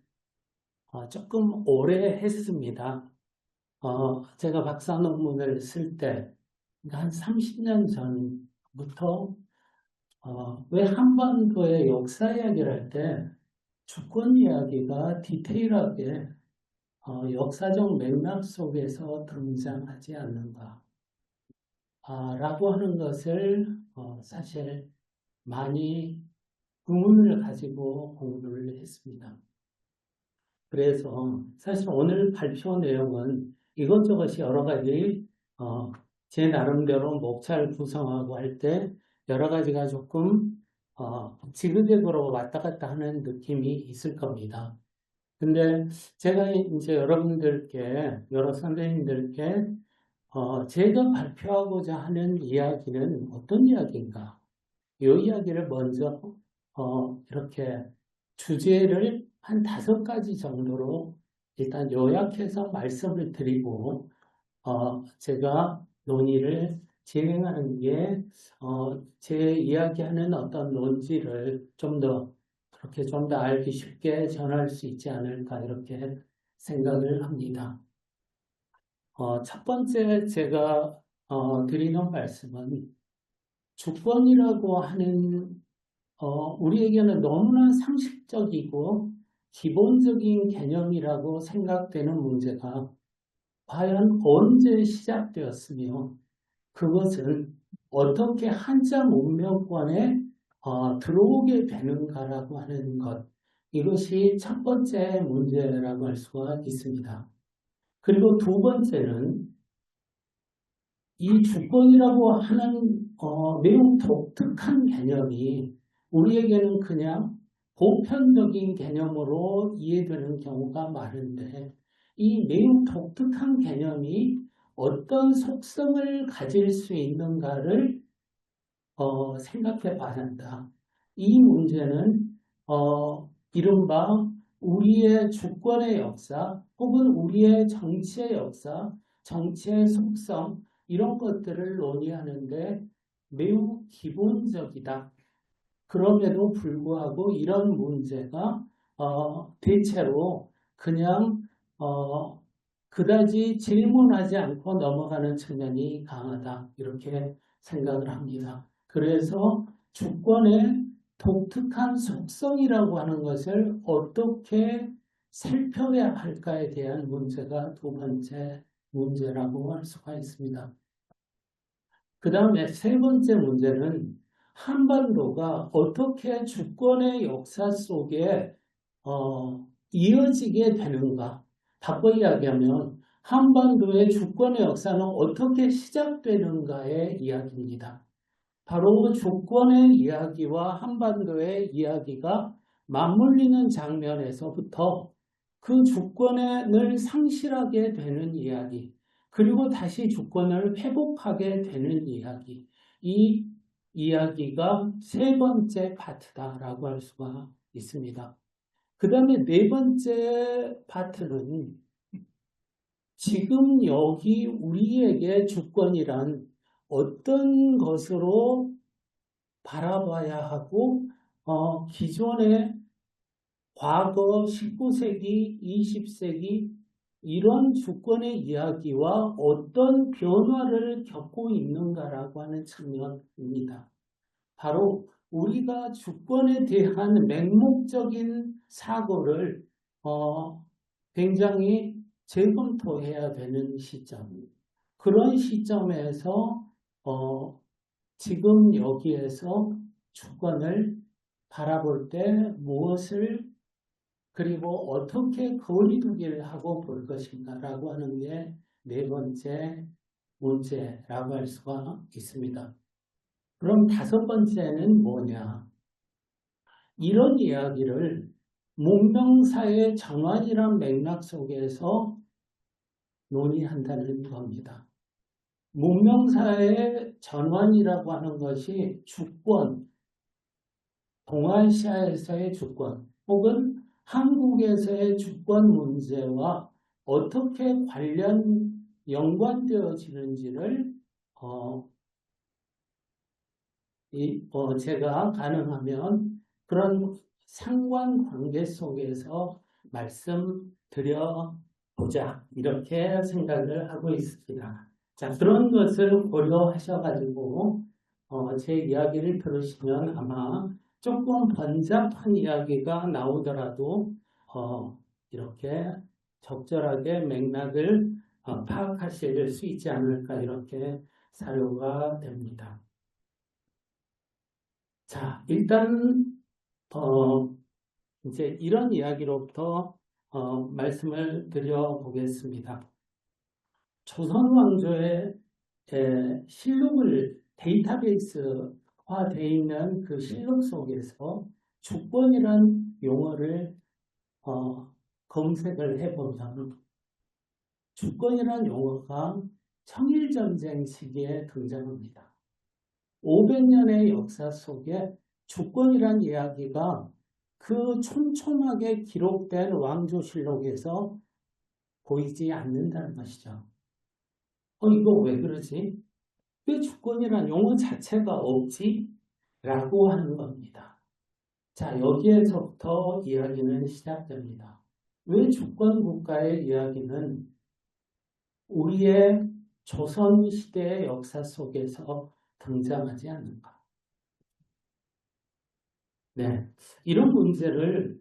조금 오래 했습니다. 제가 박사 논문을 쓸 때 한 30년 전부터 왜 한반도의 역사 이야기를 할 때 주권 이야기가 디테일하게 역사적 맥락 속에서 등장하지 않는가 라고 하는 것을 사실 많이 의문을 가지고 공부를 했습니다. 그래서 사실 오늘 발표 내용은 이것저것이 여러 가지 제 나름대로 목차를 구성하고 할 때 여러 가지가 조금 지그재그로 왔다 갔다 하는 느낌이 있을 겁니다. 근데 제가 이제 여러분들께, 여러 선생님들께 제가 발표하고자 하는 이야기는 어떤 이야기인가? 이 이야기를 먼저 이렇게 주제를 한 5가지 정도로 일단 요약해서 말씀을 드리고 제가 논의를 진행하는 게 제 이야기하는 어떤 논지를 좀 더 그렇게 좀 더 알기 쉽게 전할 수 있지 않을까 이렇게 생각을 합니다. 첫 번째 제가 드리는 말씀은 주권이라고 하는 우리에게는 너무나 상식적이고 기본적인 개념이라고 생각되는 문제가 과연 언제 시작되었으며 그것은 어떻게 한자 문명권에 들어오게 되는가라고 하는 것, 이것이 첫 번째 문제라고 할 수가 있습니다. 그리고 두 번째는 이 주권이라고 하는 매우 독특한 개념이 우리에게는 그냥 보편적인 개념으로 이해되는 경우가 많은데 이 매우 독특한 개념이 어떤 속성을 가질 수 있는가를 생각해 봐야 한다. 이 문제는 이른바 우리의 주권의 역사 혹은 우리의 정치의 역사, 정치의 속성, 이런 것들을 논의하는데 매우 기본적이다. 그럼에도 불구하고 이런 문제가 대체로 그냥 그다지 질문하지 않고 넘어가는 측면이 강하다. 이렇게 생각을 합니다. 그래서 주권의 독특한 속성이라고 하는 것을 어떻게 살펴야 할까에 대한 문제가 두 번째 문제라고 할 수가 있습니다. 그 다음에 세 번째 문제는 한반도가 어떻게 주권의 역사 속에 이어지게 되는가. 바꿔 이야기하면 한반도의 주권의 역사는 어떻게 시작되는가의 이야기입니다. 바로 주권의 이야기와 한반도의 이야기가 맞물리는 장면에서부터 그 주권을 상실하게 되는 이야기, 그리고 다시 주권을 회복하게 되는 이야기, 이 이야기가 세 번째 파트다라고 할 수가 있습니다. 그 다음에 네 번째 파트는 지금 여기 우리에게 주권이란 어떤 것으로 바라봐야 하고 기존의 과거 19세기, 20세기 이런 주권의 이야기와 어떤 변화를 겪고 있는가라고 하는 측면입니다. 바로 우리가 주권에 대한 맹목적인 사고를 굉장히 재검토해야 되는 시점. 그런 시점에서 지금 여기에서 주권을 바라볼 때 무엇을 그리고 어떻게 거리두기를 하고 볼 것인가라고 하는 게 네 번째 문제라고 할 수가 있습니다. 그럼 다섯 번째는 뭐냐? 이런 이야기를 문명사의 전환이란 맥락 속에서 논의한다는 겁니다. 문명사의 전환이라고 하는 것이 주권, 동아시아에서의 주권, 혹은 한국에서의 주권 문제와 어떻게 연관되어지는지를 제가 가능하면 그런 상관관계 속에서 말씀드려보자 이렇게 생각을 하고 있습니다. 자, 그런 것을 고려하셔가지고 제 이야기를 들으시면 아마 조금 번잡한 이야기가 나오더라도 이렇게 적절하게 맥락을 파악하실 수 있지 않을까 이렇게 사료가 됩니다. 자, 일단 이제 이런 이야기로부터 말씀을 드려보겠습니다. 조선 왕조의 실록을 데이터베이스화되어 있는 그 실록 속에서 주권이란 용어를 검색을 해보면 주권이란 용어가 청일전쟁 시기에 등장합니다. 500년의 역사 속에 주권이란 이야기가 그 촘촘하게 기록된 왕조실록에서 보이지 않는다는 것이죠. 이거 왜 그러지? 왜 주권이란 용어 자체가 없지? 라고 하는 겁니다. 자, 여기에서부터 이야기는 시작됩니다. 왜 주권국가의 이야기는 우리의 조선시대의 역사 속에서 등장하지 않는가? 네, 이런 문제를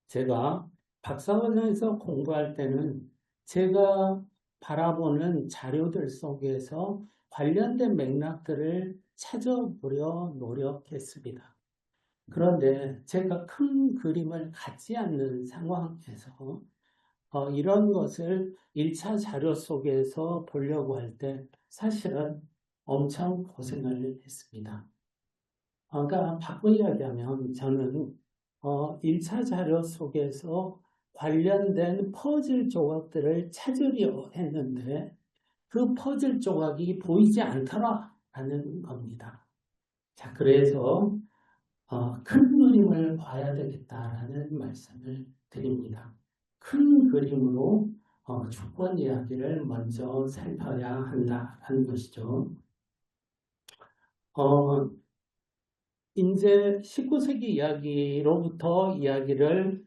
제가 박사과정에서 공부할 때는 제가 바라보는 자료들 속에서 관련된 맥락들을 찾아보려 노력했습니다. 그런데 제가 큰 그림을 갖지 않는 상황에서 이런 것을 1차 자료 속에서 보려고 할 때 사실은 엄청 고생을 했습니다. 그러니까 바꿔 이야기하면 저는 1차 자료 속에서 관련된 퍼즐 조각들을 찾으려 했는데 그 퍼즐 조각이 보이지 않더라라는 겁니다. 자, 그래서 큰 그림을 봐야 되겠다라는 말씀을 드립니다. 큰 그림으로 주권 이야기를 먼저 살펴야 한다는 것이죠. 이제 19세기 이야기로부터 이야기를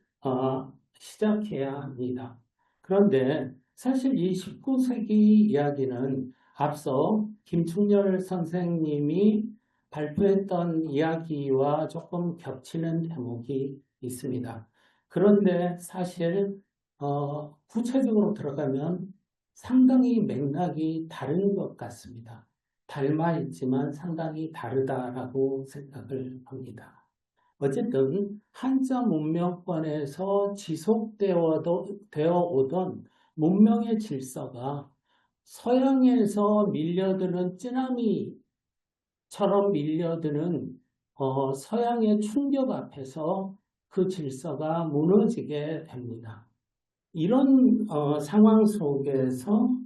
시작해야 합니다. 그런데 사실 이 19세기 이야기는 앞서 김충렬 선생님이 발표했던 이야기와 조금 겹치는 대목이 있습니다. 그런데 사실 구체적으로 들어가면 상당히 맥락이 다른 것 같습니다. 닮아 있지만 상당히 다르다라고 생각을 합니다. 어쨌든 한자 문명권에서 지속되어 오던 문명의 질서가 서양에서 밀려드는 쓰나미처럼 밀려드는 서양의 충격 앞에서 그 질서가 무너지게 됩니다. 이런 상황 속에서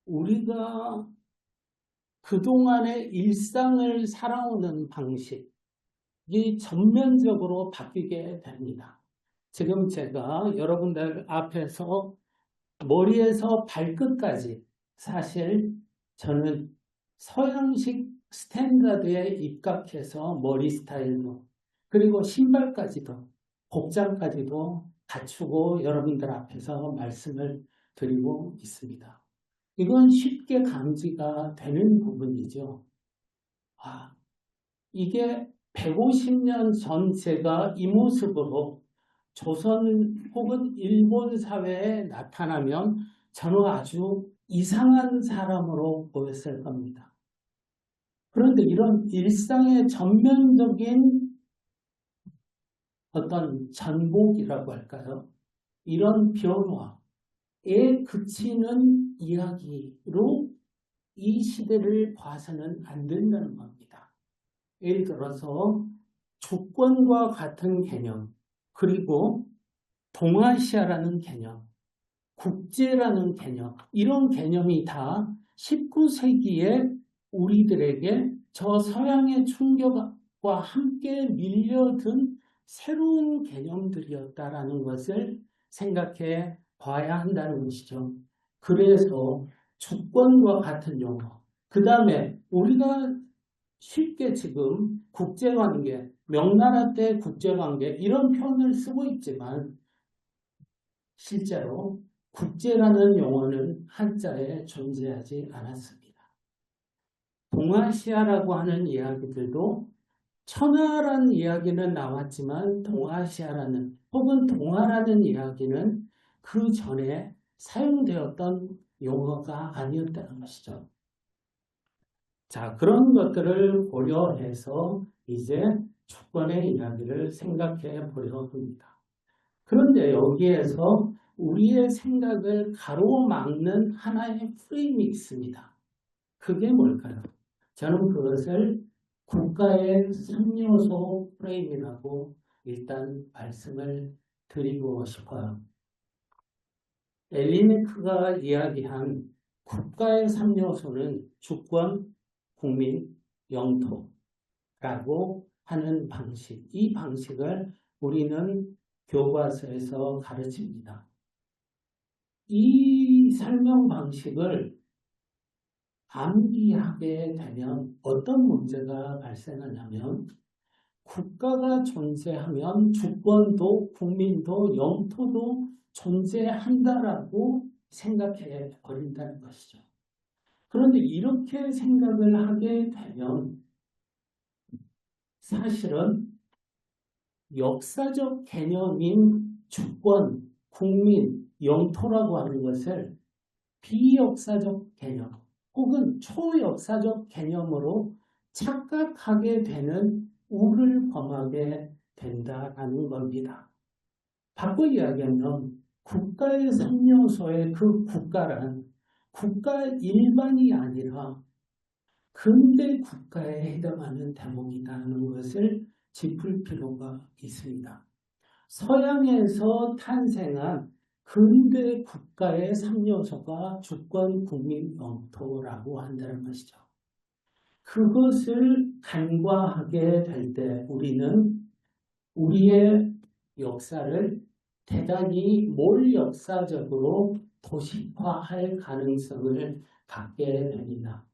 우리가 그동안의 일상을 살아오는 방식이 전면적으로 바뀌게 됩니다. 지금 제가 여러분들 앞에서 머리에서 발끝까지 사실 저는 서양식 스탠다드에 입각해서 머리 스타일도 그리고 신발까지도 복장까지도 갖추고 여러분들 앞에서 말씀을 드리고 있습니다. 이건 쉽게 감지가 되는 부분이죠. 이게 150년 전 제가 이 모습으로 조선 혹은 일본 사회에 나타나면 저는 아주 이상한 사람으로 보였을 겁니다. 그런데 이런 일상의 전면적인 어떤 전복이라고 할까요? 이런 변화에 그치는 이야기로 이 시대를 봐서는 안 된다는 겁니다. 예를 들어서 주권과 같은 개념, 그리고 동아시아라는 개념, 국제라는 개념, 이런 개념이 다 19세기에 우리들에게 저 서양의 충격과 함께 밀려든 새로운 개념들이었다라는 것을 생각해 봐야 한다는 것이죠. 그래서 주권과 같은 용어, 그 다음에 우리가 쉽게 지금 국제관계, 명나라 때 국제관계 이런 표현을 쓰고 있지만 실제로 국제라는 용어는 한자에 존재하지 않았습니다. 동아시아라고 하는 이야기들도 천하라는 이야기는 나왔지만 동아시아라는 혹은 동아라는 이야기는 그 전에 사용되었던 용어가 아니었다는 것이죠. 자, 그런 것들을 고려해서 이제 주권의 이야기를 생각해 보려고 합니다. 그런데 여기에서 우리의 생각을 가로막는 하나의 프레임이 있습니다. 그게 뭘까요? 저는 그것을 국가의 3요소 프레임이라고 일단 말씀을 드리고 싶어요. 엘리네크가 이야기한 국가의 3요소는 주권, 국민, 영토라고 하는 방식. 이 방식을 우리는 교과서에서 가르칩니다. 이 설명 방식을 암기하게 되면 어떤 문제가 발생하냐면 국가가 존재하면 주권도 국민도 영토도 존재한다라고 생각해 버린다는 것이죠. 그런데 이렇게 생각을 하게 되면 사실은 역사적 개념인 주권, 국민, 영토라고 하는 것을 비역사적 개념 혹은 초역사적 개념으로 착각하게 되는 우를 범하게 된다는 겁니다. 바꿔 이야기하면 국가의 3요소의 그 국가란 국가 일반이 아니라 근대 국가에 해당하는 대목이라는 것을 짚을 필요가 있습니다. 서양에서 탄생한 근대 국가의 3요소가 주권, 국민, 영토라고 한다는 것이죠. 그것을 간과하게 될 때 우리는 우리의 역사를 대단히 몰역사적으로 도식화할 가능성을 갖게 됩니다.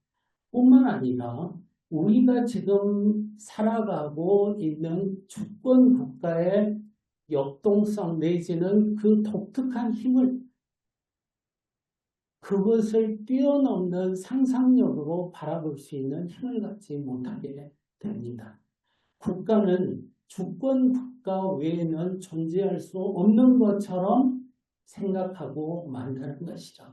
뿐만 아니라 우리가 지금 살아가고 있는 주권 국가의 역동성 내지는 그 독특한 힘을 그것을 뛰어넘는 상상력으로 바라볼 수 있는 힘을 갖지 못하게 됩니다. 국가는 주권 국가 외에는 존재할 수 없는 것처럼 생각하고 만드는 것이죠.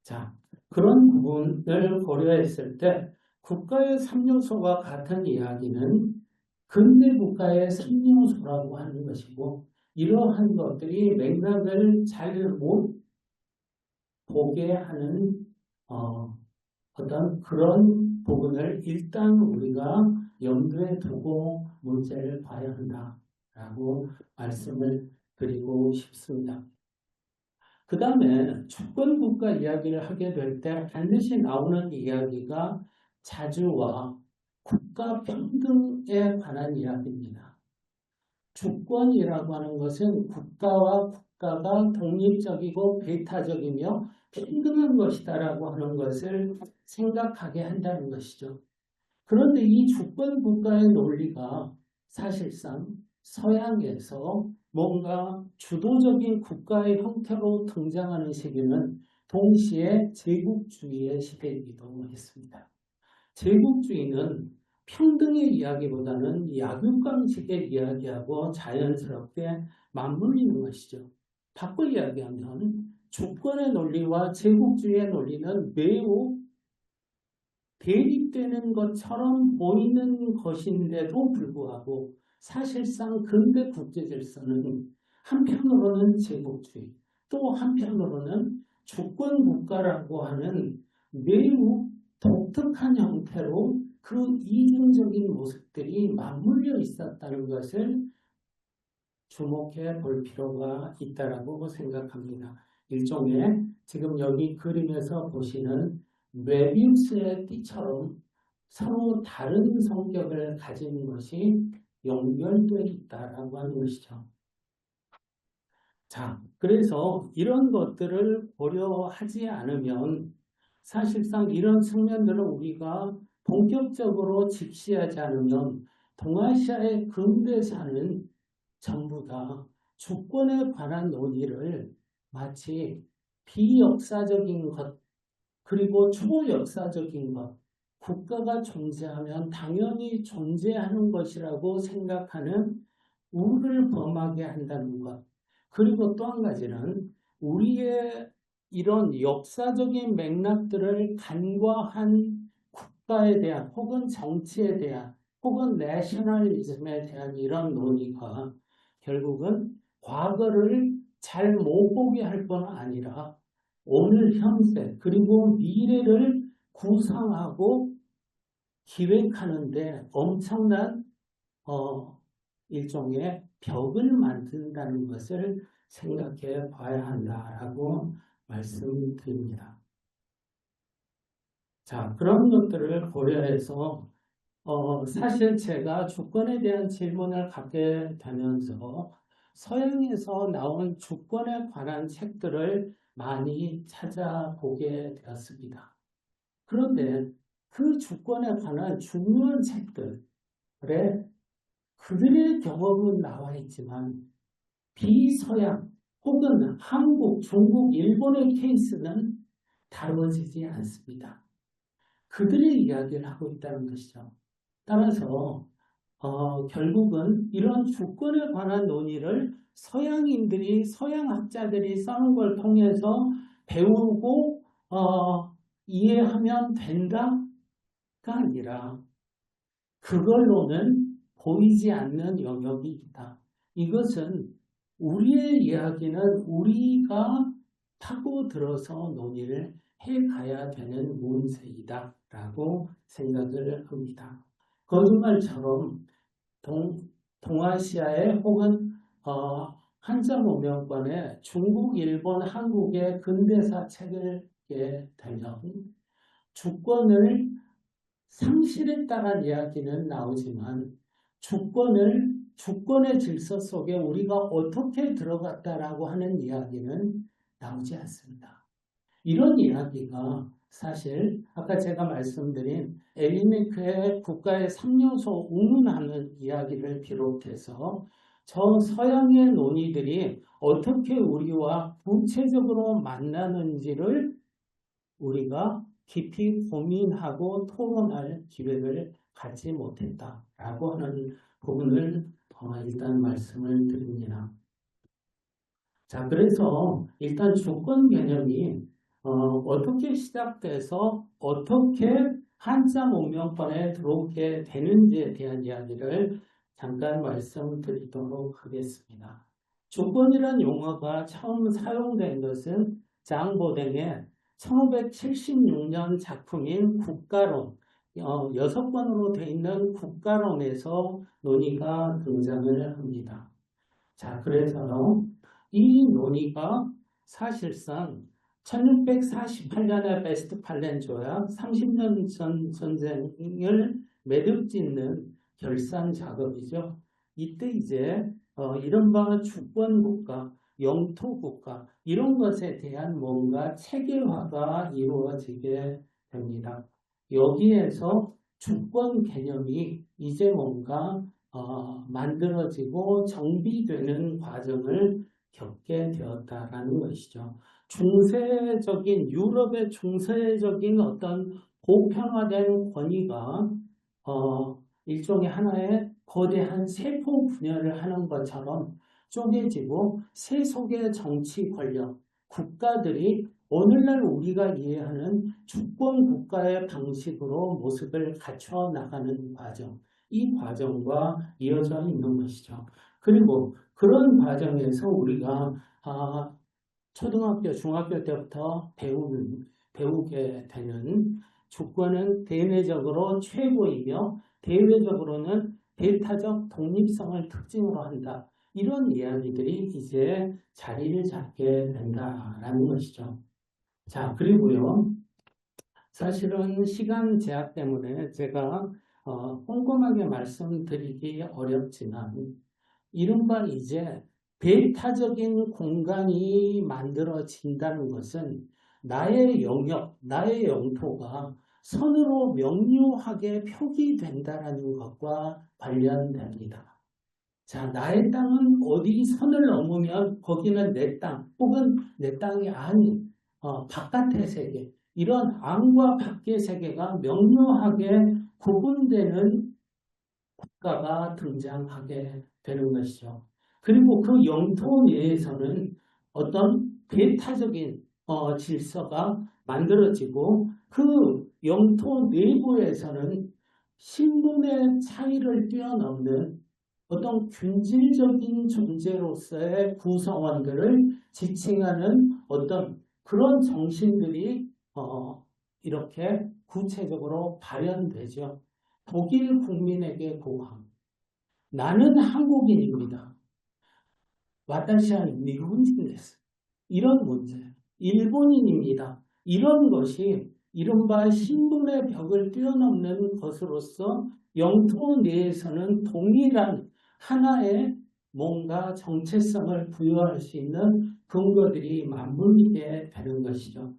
자, 그런 부분을 고려했을 때 국가의 3요소와 같은 이야기는 근대 국가의 3요소라고 하는 것이고 이러한 것들이 맥락을 잘 못 보게 하는 어떤 그런 부분을 일단 우리가 염두에 두고 문제를 봐야 한다라고 말씀을 드리고 싶습니다. 그 다음에 주권국가 이야기를 하게 될 때 반드시 나오는 이야기가 자주와 국가 평등에 관한 이야기입니다. 주권이라고 하는 것은 국가와 국가가 독립적이고 배타적이며 평등한 것이다라고 하는 것을 생각하게 한다는 것이죠. 그런데 이 주권 국가의 논리가 사실상 서양에서 뭔가 주도적인 국가의 형태로 등장하는 시기는 동시에 제국주의의 시대이기도 했습니다. 제국주의는 평등의 이야기보다는 약육강식의 이야기하고 자연스럽게 맞물리는 것이죠. 바꿔 이야기하면 주권의 논리와 제국주의의 논리는 매우 대립되는 것처럼 보이는 것인데도 불구하고 사실상 근대 국제질서는 한편으로는 제국주의, 또 한편으로는 주권국가라고 하는 매우 독특한 형태로 그 이중적인 모습들이 맞물려 있었다는 것을 주목해 볼 필요가 있다고 생각합니다. 일종의 지금 여기 그림에서 보시는 메비우스의 띠처럼 서로 다른 성격을 가진 것이 연결되어 있다라고 하는 것이죠. 자, 그래서 이런 것들을 고려하지 않으면 사실상 이런 측면들을 우리가 본격적으로 직시하지 않으면 동아시아의 근대사는 전부 다 주권에 관한 논의를 마치 비역사적인 것 그리고 초역사적인 것, 국가가 존재하면 당연히 존재하는 것이라고 생각하는 우를 범하게 한다는 것. 그리고 또 한 가지는 우리의 이런 역사적인 맥락들을 간과한 국가에 대한 혹은 정치에 대한 혹은 내셔널리즘에 대한 이런 논의가 결국은 과거를 잘 못 보게 할 뿐 아니라 오늘 현재 그리고 미래를 구상하고 기획하는데 엄청난 일종의 벽을 만든다는 것을 생각해 봐야 한다라고 말씀드립니다. 자, 그런 것들을 고려해서 사실 제가 주권에 대한 질문을 갖게 되면서 서양에서 나온 주권에 관한 책들을 많이 찾아보게 되었습니다. 그런데 그 주권에 관한 중요한 책들에 그들의 경험은 나와 있지만 비서양 혹은 한국, 중국, 일본의 케이스는 다루어지지 않습니다. 그들의 이야기를 하고 있다는 것이죠. 따라서 결국은 이런 주권에 관한 논의를 서양인들이 서양학자들이 써는 걸 통해서 배우고 이해하면 된다가 아니라 그걸로는 보이지 않는 영역이 있다. 이것은 우리의 이야기는 우리가 파고들어서 논의를 해가야 되는 문제이다 라고 생각을 합니다. 거짓말처럼 동아시아의 혹은 한자문명권의 중국, 일본, 한국의 근대사 책을 보게 되면 주권을 상실했다는 이야기는 나오지만 주권을 주권의 질서 속에 우리가 어떻게 들어갔다라고 하는 이야기는 나오지 않습니다. 이런 이야기가 사실 아까 제가 말씀드린 엘리메크의 국가의 3요소 운운하는 이야기를 비롯해서 저 서양의 논의들이 어떻게 우리와 구체적으로 만나는지를 우리가 깊이 고민하고 토론할 기회를 갖지 못했다라고 하는 부분을 일단 말씀을 드립니다. 자, 그래서 일단 주권 개념이 어떻게 시작돼서 어떻게 한자 문명권에 들어오게 되는지에 대한 이야기를 잠깐 말씀드리도록 하겠습니다. 주권이란 용어가 처음 사용된 것은 장보댕의 1576년 작품인 국가론, 6권으로 되어 있는 국가론에서 논의가 등장을 합니다. 자, 그래서 이 논의가 사실상 1648년에 베스트팔렌 조약, 30년 전 전쟁을 매듭짓는 결산 작업이죠. 이때 이제 이른바 주권국가, 영토국가 이런 것에 대한 뭔가 체계화가 이루어지게 됩니다. 여기에서 주권 개념이 이제 뭔가 만들어지고 정비되는 과정을 겪게 되었다라는 것이죠. 중세적인 유럽의 중세적인 어떤 보편화된 권위가 일종의 하나의 거대한 세포 분열을 하는 것처럼 쪼개지고 세속의 정치 권력, 국가들이 오늘날 우리가 이해하는 주권 국가의 방식으로 모습을 갖춰 나가는 과정, 이 과정과 이어져 있는 것이죠. 그리고 그런 과정에서 우리가 초등학교, 중학교 때부터 배우게 되는 주권은 대내적으로 최고이며 대외적으로는 대타적 독립성을 특징으로 한다. 이런 이야기들이 이제 자리를 잡게 된다라는 것이죠. 자, 그리고요. 사실은 시간 제약 때문에 제가 꼼꼼하게 말씀드리기 어렵지만 이른바 이제 배타적인 공간이 만들어진다는 것은 나의 영역, 나의 영토가 선으로 명료하게 표기된다는 것과 관련됩니다. 자, 나의 땅은 어디 선을 넘으면 거기는 내 땅, 혹은 내 땅이 아닌 바깥의 세계, 이런 안과 밖의 세계가 명료하게 구분되는 국가가 등장하게 되는 것이죠. 그리고 그 영토 내에서는 어떤 배타적인 질서가 만들어지고 그 영토 내부에서는 신분의 차이를 뛰어넘는 어떤 균질적인 존재로서의 구성원들을 지칭하는 어떤 그런 정신들이 이렇게 구체적으로 발현되죠. 독일 국민에게 고함. 나는 한국인입니다. 와타시와 일본인です. 이런 문제. 일본인입니다. 이런 것이 이른바 신분의 벽을 뛰어넘는 것으로서 영토 내에서는 동일한 하나의 뭔가 정체성을 부여할 수 있는 근거들이 맞물리게 되는 것이죠.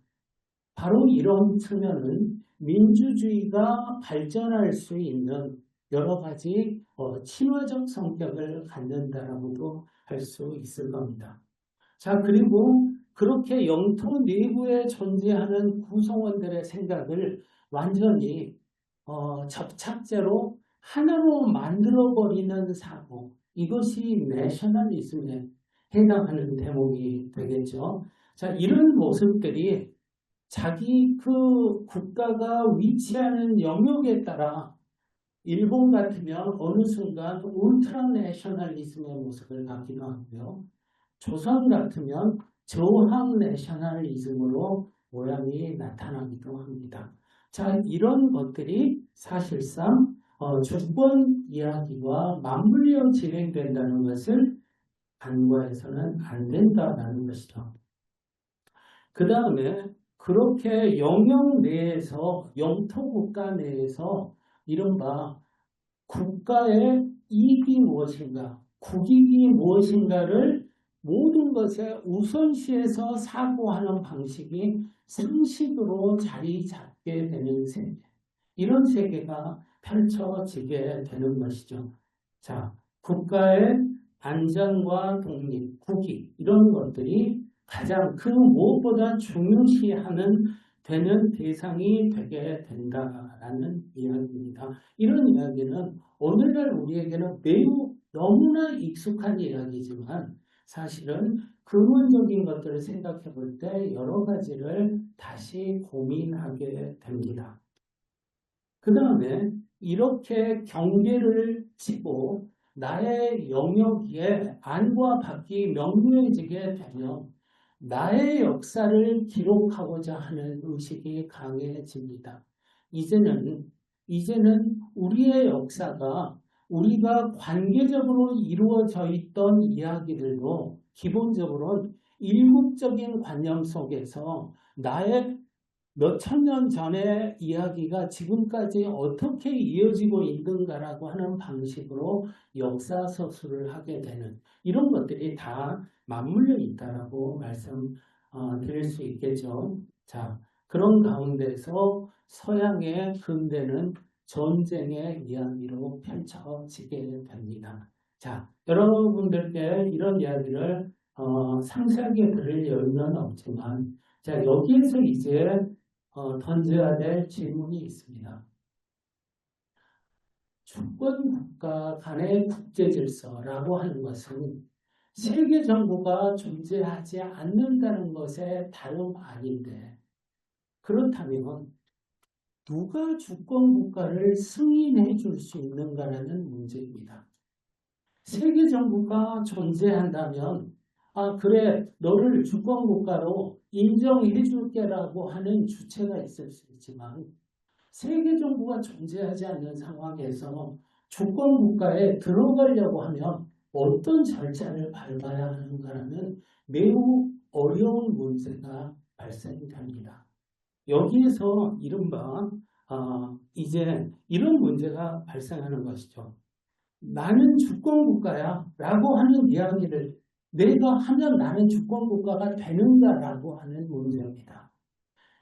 바로 이런 측면은 민주주의가 발전할 수 있는 여러 가지 친화적 성격을 갖는다라고도 할 수 있을 겁니다. 자, 그리고 그렇게 영토 내부에 존재하는 구성원들의 생각을 완전히 접착제로 하나로 만들어버리는 사고, 이것이 내셔널리즘에 해당하는 대목이 되겠죠. 자, 이런 모습들이 자기 그 국가가 위치하는 영역에 따라 일본 같으면 어느 순간 울트라 내셔널리즘의 모습을 갖기도 하고요. 조선 같으면 저항 내셔널리즘으로 모양이 나타나기도 합니다. 자, 이런 것들이 사실상 주권 이야기와 맞물려 진행된다는 것을 간과해서는 안 된다는 것이죠. 그 다음에 그렇게 영역 내에서 영토 국가 내에서 이른바 국가의 이익이 무엇인가, 국익이 무엇인가를 모든 것에 우선시해서 사고하는 방식이 상식으로 자리 잡게 되는 세계. 이런 세계가 펼쳐지게 되는 것이죠. 자, 국가의 안전과 독립, 국익 이런 것들이 가장 그 무엇보다 중요시하는 되는 대상이 되게 된다라는 이야기입니다. 이런 이야기는 오늘날 우리에게는 매우 너무나 익숙한 이야기지만 사실은 근원적인 것들을 생각해 볼 때 여러 가지를 다시 고민하게 됩니다. 그 다음에 이렇게 경계를 치고 나의 영역에 안과 밖이 명료해지게 되면 나의 역사를 기록하고자 하는 의식이 강해집니다. 이제는 우리의 역사가 우리가 관계적으로 이루어져 있던 이야기들도 기본적으로 일국적인 관념 속에서 나의 몇천 년 전의 이야기가 지금까지 어떻게 이어지고 있는가라고 하는 방식으로 역사 서술을 하게 되는 이런 것들이 다 맞물려 있다라고 말씀드릴 수 있겠죠. 자, 그런 가운데서 서양의 근대는 전쟁의 이야기로 펼쳐지게 됩니다. 자, 여러분들께 이런 이야기를 상세하게 들을 여유는 없지만 자, 여기에서 이제 던져야 될 질문이 있습니다. 주권 국가 간의 국제 질서라고 하는 것은 세계 정부가 존재하지 않는다는 것의 다름 아닌데 그렇다면 누가 주권 국가를 승인해 줄 수 있는가라는 문제입니다. 세계 정부가 존재한다면 그래, 너를 주권국가로 인정해 줄게라고 하는 주체가 있을 수 있지만 세계 정부가 존재하지 않는 상황에서 주권국가에 들어가려고 하면 어떤 절차를 밟아야 하는가라는 매우 어려운 문제가 발생됩니다. 여기에서 이른바 이제 이런 문제가 발생하는 것이죠. 나는 주권국가야 라고 하는 이야기를 내가 하면 나는 주권국가가 되는가라고 하는 문제입니다.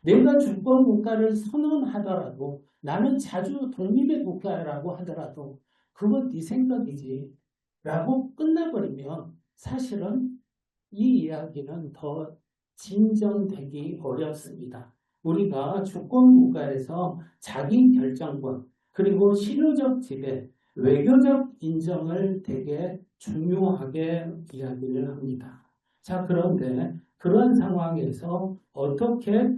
내가 주권국가를 선언하더라도 나는 자주 독립의 국가라고 하더라도 그건 네 생각이지 라고 끝나버리면 사실은 이 이야기는 더 진전되기 어렵습니다. 우리가 주권국가에서 자기 결정권 그리고 실효적 지배 외교적 인정을 되게 중요하게 이야기를 합니다. 자, 그런데 그런 상황에서 어떻게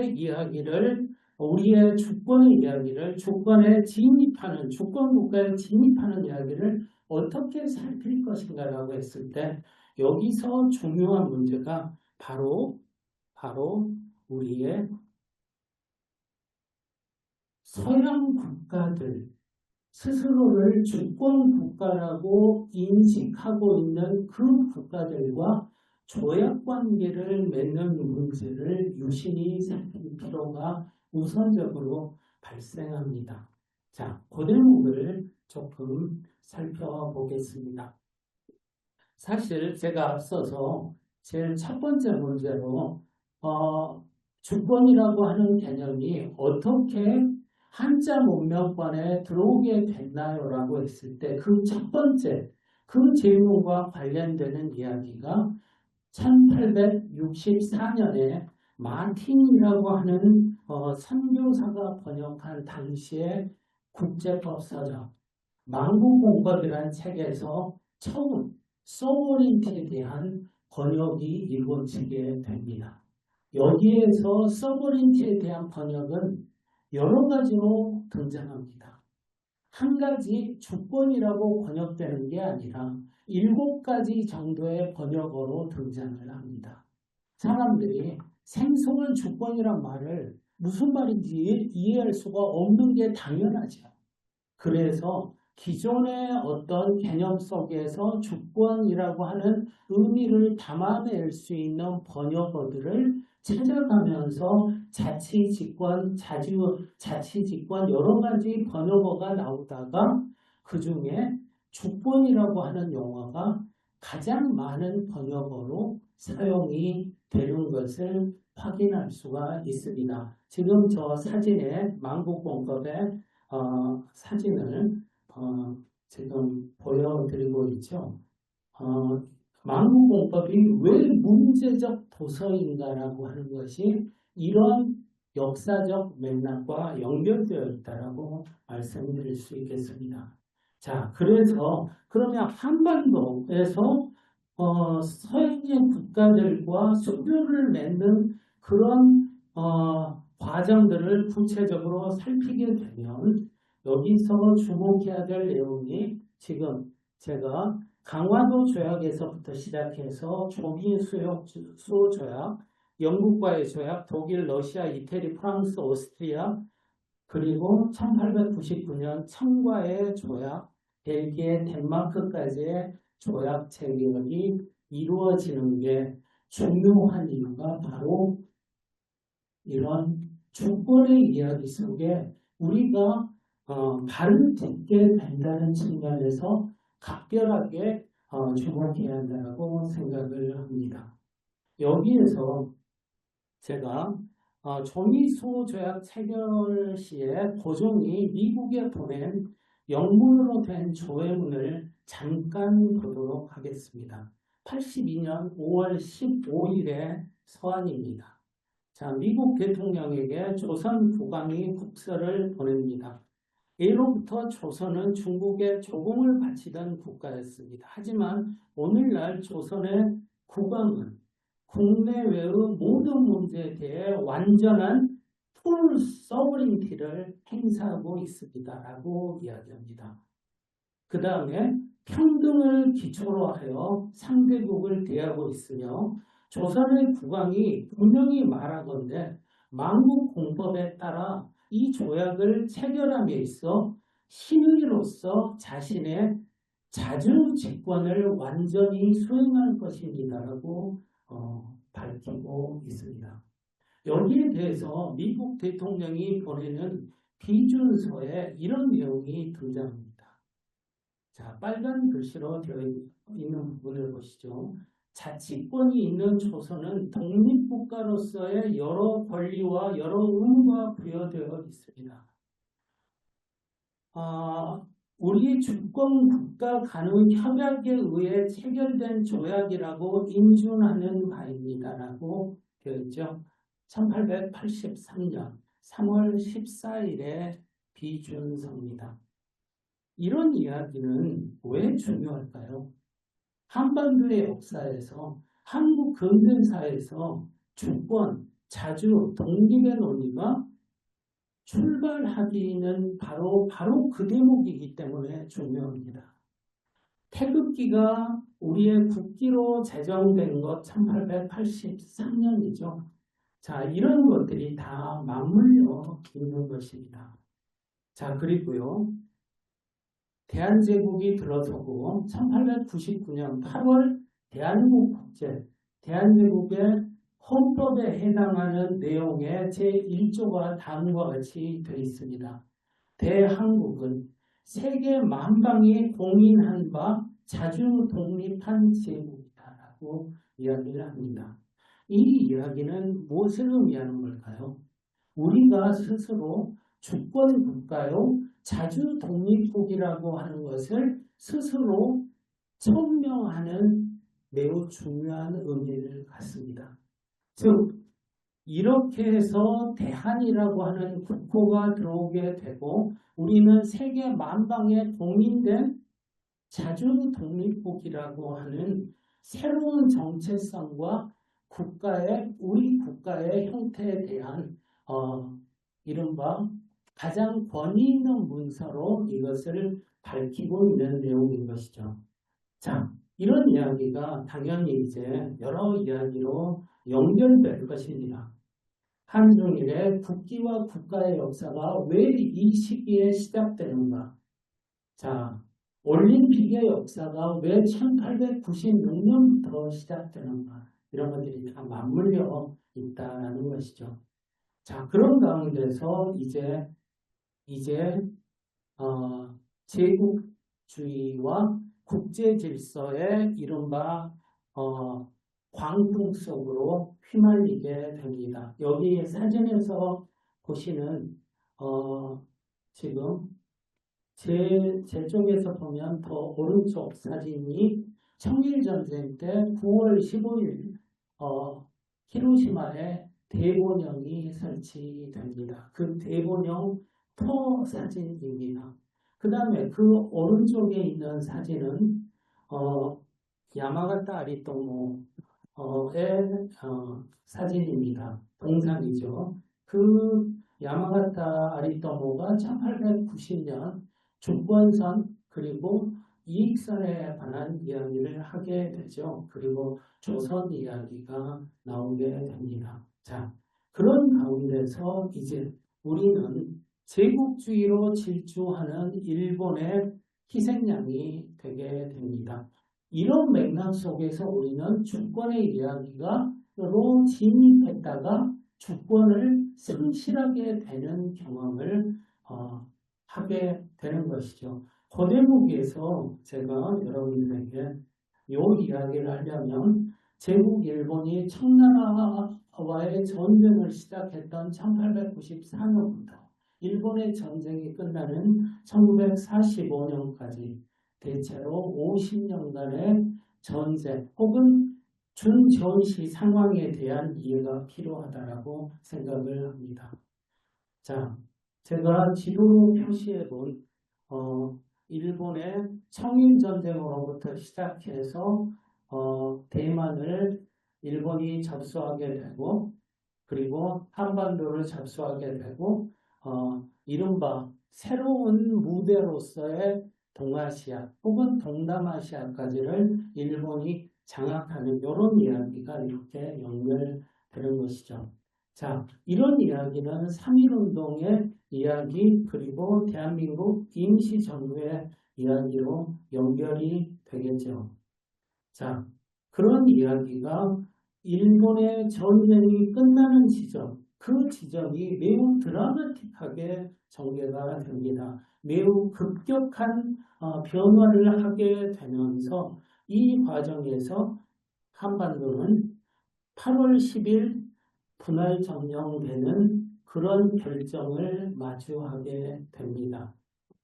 이야기를 우리의 주권의 이야기를 주권에 진입하는 주권국가에 진입하는 이야기를 어떻게 살필 것인가라고 했을 때 여기서 중요한 문제가 바로 우리의 서양 국가들 스스로를 주권 국가라고 인식하고 있는 그 국가들과 조약 관계를 맺는 문제를 유심히 살필 필요가 우선적으로 발생합니다. 자, 그 대목을 조금 살펴보겠습니다. 사실 제가 앞서서 제일 첫 번째 문제로 주권이라고 하는 개념이 어떻게 한자 문명권에 들어오게 됐나요? 라고 했을 때 그 첫 번째 그 질문과 관련되는 이야기가 1864년에 마틴이라고 하는 선교사가 번역한 당시의 국제법서적 망국공법이라는 책에서 처음 서버린티에 대한 번역이 이루어지게 됩니다. 여기에서 서버린티에 대한 번역은 여러 가지로 등장합니다. 한 가지 주권이라고 번역되는 게 아니라 7가지 정도의 번역어로 등장을 합니다. 사람들이 생소한 주권이란 말을 무슨 말인지 이해할 수가 없는 게 당연하죠. 그래서 기존의 어떤 개념 속에서 주권이라고 하는 의미를 담아낼 수 있는 번역어들을 찾아가면서 자치집권, 자치집권 여러 가지 번역어가 나오다가 그 중에 주권이라고 하는 용어가 가장 많은 번역어로 사용이 되는 것을 확인할 수가 있습니다. 지금 저 사진에 만국공법의 사진을 지금 보여드리고 있죠. 만국공법이 왜 문제적 도서인가라고 하는 것이 이런 역사적 맥락과 연결되어 있다라고 말씀드릴 수 있겠습니다. 자, 그래서 그러면 한반도에서 서양의 국가들과 수교를 맺는 그런 과정들을 구체적으로 살피게 되면 여기서 주목해야 될 내용이 지금 제가 강화도 조약에서부터 시작해서 조기 수호 조약, 영국과의 조약, 독일, 러시아, 이태리, 프랑스, 오스트리아, 그리고 1899년 청과의 조약, 벨기에, 덴마크까지의 조약 체결이 이루어지는 게 중요한 이유가 바로 이런 주권의 이야기 속에 우리가 발을 딛게 된다는 측면에서 각별하게 주목해야 한다고 생각을 합니다. 여기에서 제가 조미수호조약 체결 시에 고종이 미국에 보낸 영문으로 된 조회문을 잠깐 보도록 하겠습니다. 82년 5월 15일의 서한입니다. 자, 미국 대통령에게 조선 국왕이 국서를 보냅니다. 예로부터 조선은 중국에 조공을 바치던 국가였습니다. 하지만 오늘날 조선의 국왕은 국내외의 모든 문제에 대해 완전한 풀 서브린티를 행사하고 있습니다라고 이야기합니다. 그 다음에 평등을 기초로 하여 상대국을 대하고 있으며 조선의 국왕이 분명히 말하건대 만국공법에 따라 이 조약을 체결함에 있어 신의로서 자신의 자주집권을 완전히 수행할 것입니다라고 밝히고 있습니다. 여기에 대해서 미국 대통령이 보내는 비준서에 이런 내용이 등장합니다. 자, 빨간 글씨로 되어 있는 부분을 보시죠. 자치권이 있는 조선은 독립국가로서의 여러 권리와 여러 의무가 부여되어 있습니다. 우리 주권 국가 간의 협약에 의해 체결된 조약이라고 인준하는 바입니다라고 되어 있죠. 1883년 3월 14일의 비준서입니다. 이런 이야기는 왜 중요할까요? 한반도의 역사에서 한국 근대사에서 주권, 자주, 독립의 논의가 출발하기는 바로 그 대목이기 때문에 중요합니다. 태극기가 우리의 국기로 제정된 것 1883년이죠. 자, 이런 것들이 다 맞물려 있는 것입니다. 자, 그리고요. 대한제국이 들어서고 1899년 8월 대한민국 국제, 대한제국의 헌법에 해당하는 내용의 제1조가 다음과 같이 되어 있습니다. 대한국은 세계 만방이 공인한 바 자주 독립한 제국이다라고 이야기를 합니다. 이 이야기는 무엇을 의미하는 걸까요? 우리가 스스로 주권 국가요, 자주 독립국이라고 하는 것을 스스로 천명하는 매우 중요한 의미를 갖습니다. 즉, 이렇게 해서 대한이라고 하는 국호가 들어오게 되고 우리는 세계 만방에 공인된 자주 독립국이라고 하는 새로운 정체성과 우리 국가의 형태에 대한 이른바 가장 권위 있는 문서로 이것을 밝히고 있는 내용인 것이죠. 자, 이런 이야기가 당연히 이제 여러 이야기로 연결될 것입니다. 한중일의 국기와 국가의 역사가 왜 이 시기에 시작되는가? 자, 올림픽의 역사가 왜 1896년부터 시작되는가? 이런 것들이 다 맞물려 있다는 것이죠. 자, 그런 가운데서 이제 제국주의와 국제 질서의 이른바 광풍 속으로 휘말리게 됩니다. 여기 사진에서 보시는 지금 제 쪽에서 보면 더 오른쪽 사진이 청일전쟁 때 9월 15일 히로시마에 대본영이 설치됩니다. 그 대본영 토 사진입니다. 그 다음에 그 오른쪽에 있는 사진은 야마가타 아리토모의 사진입니다. 동상이죠. 그 야마가타 아리토모가 1890년 주권선 그리고 이익선에 관한 이야기를 하게 되죠. 그리고 조선 이야기가 나오게 됩니다. 자, 그런 가운데서 이제 우리는 제국주의로 질주하는 일본의 희생양이 되게 됩니다. 이런 맥락 속에서 우리는 주권의 이야기가로 진입했다가 주권을 상실하게 되는 경험을 하게 되는 것이죠. 그 대목에서 제가 여러분들에게 이 이야기를 하려면 제국 일본이 청나라와의 전쟁을 시작했던 1894년부터 일본의 전쟁이 끝나는 1945년까지 대체로 50년간의 전쟁 혹은 준전시 상황에 대한 이해가 필요하다라고 생각을 합니다. 자, 제가 지도로 표시해 본 일본의 청일전쟁으로부터 시작해서 대만을 일본이 접수하게 되고 그리고 한반도를 접수하게 되고 이른바 새로운 무대로서의 동아시아 혹은 동남아시아까지를 일본이 장악하는 이런 이야기가 이렇게 연결되는 것이죠. 자, 이런 이야기는 3.1운동의 이야기 그리고 대한민국 임시정부의 이야기로 연결이 되겠죠. 자, 그런 이야기가 일본의 전쟁이 끝나는 지점, 그 지점이 매우 드라마틱하게 전개가 됩니다. 매우 급격한 변화를 하게 되면서 이 과정에서 한반도는 8월 10일 분할 점령되는 그런 결정을 마주하게 됩니다.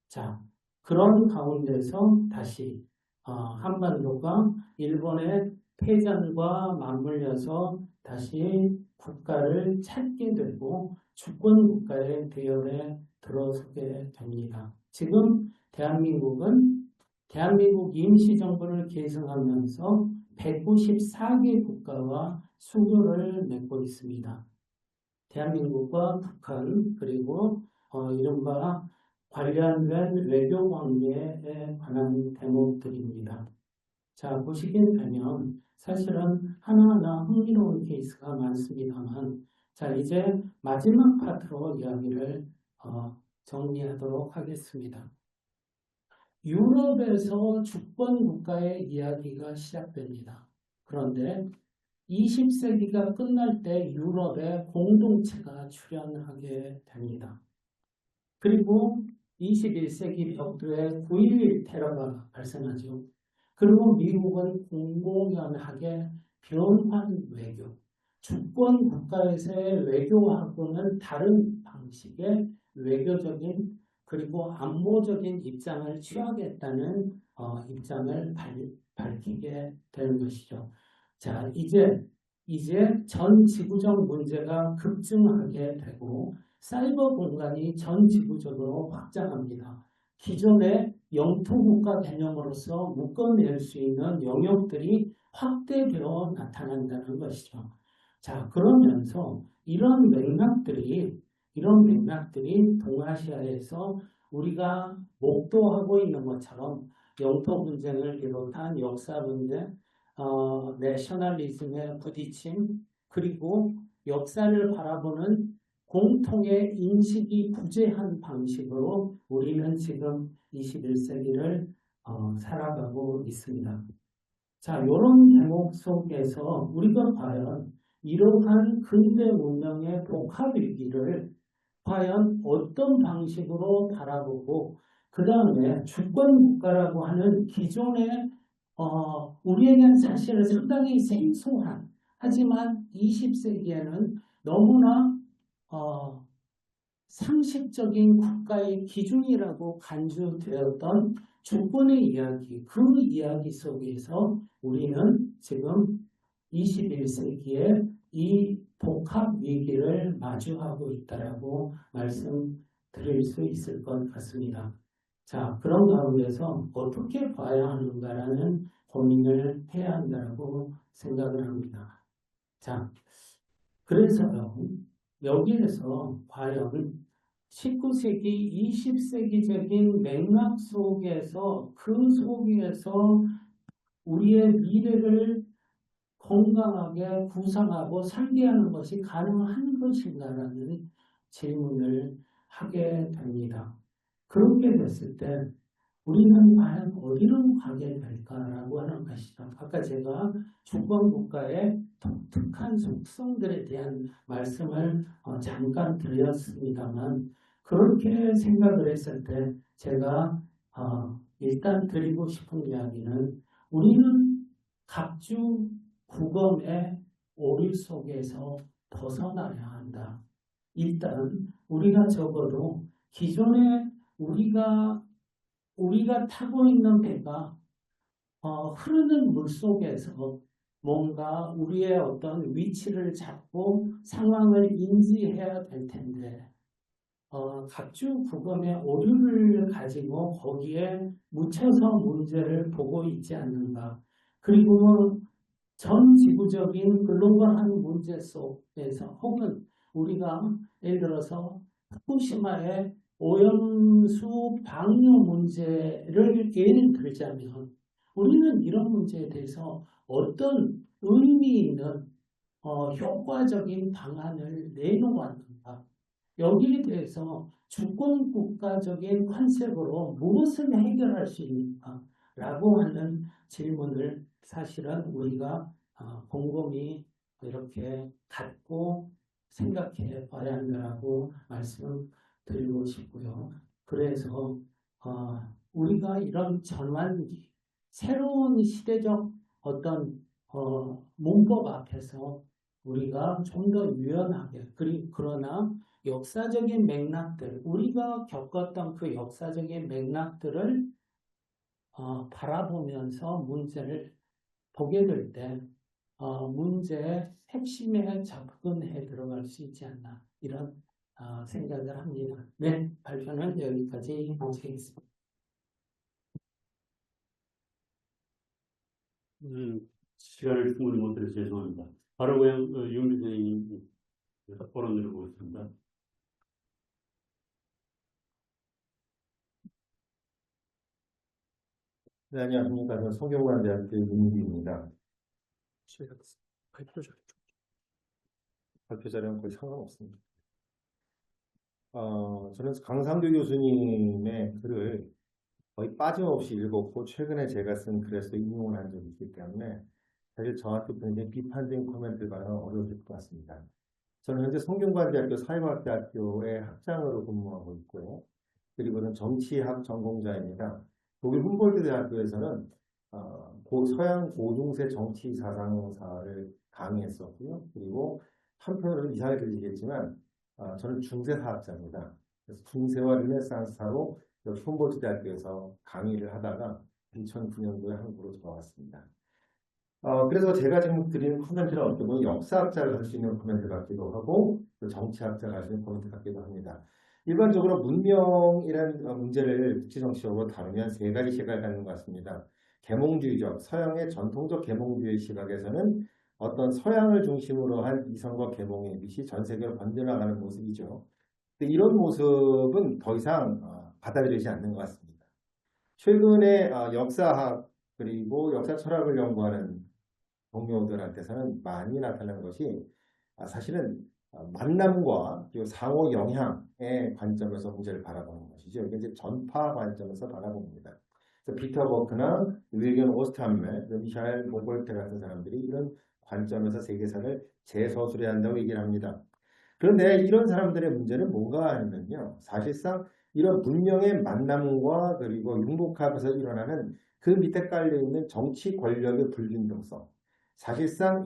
자, 그런 가운데서 다시 한반도가 일본의 패전과 맞물려서 다시 국가를 찾게 되고 주권 국가의 대열에 들어서게 됩니다. 지금 대한민국 임시정부를 계승하면서 194개 국가와 수교를 맺고 있습니다. 대한민국과 북한 그리고 이른바 관련된 외교 관계에 관한 대목들입니다. 자, 보시게 되면 사실은 하나하나 흥미로운 케이스가 많습니다만 자, 이제 마지막 파트로 이야기를 정리하도록 하겠습니다. 유럽에서 주권 국가의 이야기가 시작됩니다. 그런데 20세기가 끝날 때 유럽에 공동체가 출현하게 됩니다. 그리고 21세기 벽두에 9.11 테러가 발생하죠. 그리고 미국은 공공연하게 변환 외교, 주권 국가에서의 외교하고는 다른 방식의 외교적인 그리고 안보적인 입장을 취하겠다는 입장을 밝히게 되는 것이죠. 자, 이제 전 지구적 문제가 급증하게 되고 사이버 공간이 전 지구적으로 확장합니다. 기존의 영토국가 개념으로서 묶어낼 수 있는 영역들이 확대되어 나타난다는 것이죠. 자, 그러면서 이런 맥락들이 동아시아에서 우리가 목도하고 있는 것처럼 영토 분쟁을 비롯한 역사 분쟁, 내셔널리즘의 부딪힘, 그리고 역사를 바라보는 공통의 인식이 부재한 방식으로 우리는 지금 21세기를 살아가고 있습니다. 자, 이런 대목 속에서 우리가 과연 이러한 근대 문명의 복합 위기를 과연 어떤 방식으로 바라보고 그 다음에 주권 국가라고 하는 기존의 우리에게는 사실은 상당히 생소한 하지만 20세기에는 너무나 상식적인 국가의 기준이라고 간주되었던 주권의 이야기, 그 이야기 속에서 우리는 지금 21세기에 이 복합 위기를 마주하고 있다라고 말씀드릴 수 있을 것 같습니다. 자, 그런 가운데서 어떻게 봐야 하는가라는 고민을 해야 한다고 생각을 합니다. 자, 그래서요, 여기에서 과연 19세기, 20세기적인 맥락 속에서 그 속에서 우리의 미래를 건강하게 구상하고 설계하는 것이 가능한 것인가라는 질문을 하게 됩니다. 그렇게 됐을 때 우리는 과연 어디로 가게 될까라고 하는 것이죠. 아까 제가 주권국가의 독특한 속성들에 대한 말씀을 잠깐 드렸습니다만 그렇게 생각을 했을 때 제가 일단 드리고 싶은 이야기는 우리는 각주 구검의 오류 속에서 벗어나야 한다. 일단 우리가 적어도 기존에 우리가 타고 있는 배가 흐르는 물 속에서 뭔가 우리의 어떤 위치를 잡고 상황을 인지해야 될 텐데 각주 구검의 오류를 가지고 거기에 묻혀서 문제를 보고 있지 않는가. 그리고 전 지구적인 글로벌한 문제 속에서 혹은 우리가 예를 들어서 후쿠시마의 오염수 방류 문제를 예를 들자면 우리는 이런 문제에 대해서 어떤 의미 있는 효과적인 방안을 내놓았는가. 여기에 대해서 주권국가적인 컨셉으로 무엇을 해결할 수 있는가 라고 하는 질문을 사실은 우리가 곰곰이 이렇게 갖고 생각해 봐야 한다고 말씀드리고 싶고요. 그래서 우리가 이런 전환기, 새로운 시대적 어떤 문법 앞에서 우리가 좀 더 유연하게 그러나 역사적인 맥락들, 우리가 겪었던 그 역사적인 맥락들을 바라보면서 문제를 보게 될 때 문제의 핵심에 접근해 들어갈 수 있지 않나 이런 생각을 합니다. 네, 발표는 여기까지 마치겠습니다. 시간을 충분히 못 들어서 죄송합니다. 바로 그냥 윤미 선생님 토론 들어보겠습니다. 네, 안녕하십니까. 저는 성균관대학교 윤기입니다. 발표 자료는 거의 상관없습니다. 저는 강상규 교수님의 글을 거의 빠짐없이 읽었고 최근에 제가 쓴 글에서 인용을 한 적이 있기 때문에 사실 저한테 굉장히 비판적인 코멘트를 받으면 어려워질 것 같습니다. 저는 현재 성균관대학교 사회과학대학교의 학장으로 근무하고 있고요. 그리고는 정치학 전공자입니다. 독일 훔볼트 대학교에서는 서양 고중세 정치 사상사를 강의했었고요. 그리고 한편으로는 이상하게 들리겠지만 저는 중세사학자입니다. 그래서 중세와 르네상스사로 훔볼트 대학교에서 강의를 하다가 2009년도에 한국으로 돌아왔습니다. 그래서 제가 지금 드리는 코멘트는 어떻게 보면 역사학자가 할 수 있는 코멘트 같기도 하고 정치학자가 할 수 있는 코멘트 같기도 합니다. 일반적으로 문명이라는 문제를 국제정치적으로 다루면 세 가지 시각을 갖는 것 같습니다. 계몽주의적, 서양의 전통적 계몽주의 시각에서는 어떤 서양을 중심으로 한 이성과 계몽의 빛이 전 세계로 번져나가는 모습이죠. 근데 이런 모습은 더 이상 받아들이지 않는 것 같습니다. 최근에 역사학 그리고 역사 철학을 연구하는 동료들한테서는 많이 나타나는 것이 사실은 만남과 그리고 상호 영향의 관점에서 문제를 바라보는 것이죠. 이게 이제 전파 관점에서 바라봅니다. 그래서 피터 버크나 윌리엄 오스트함멜, 미샤엘 모볼트 같은 사람들이 이런 관점에서 세계사를 재서술해야 한다고 얘기를 합니다. 그런데 이런 사람들의 문제는 뭐가 하면요. 사실상 이런 문명의 만남과 그리고 융복합에서 일어나는 그 밑에 깔려있는 정치 권력의 불균등성. 사실상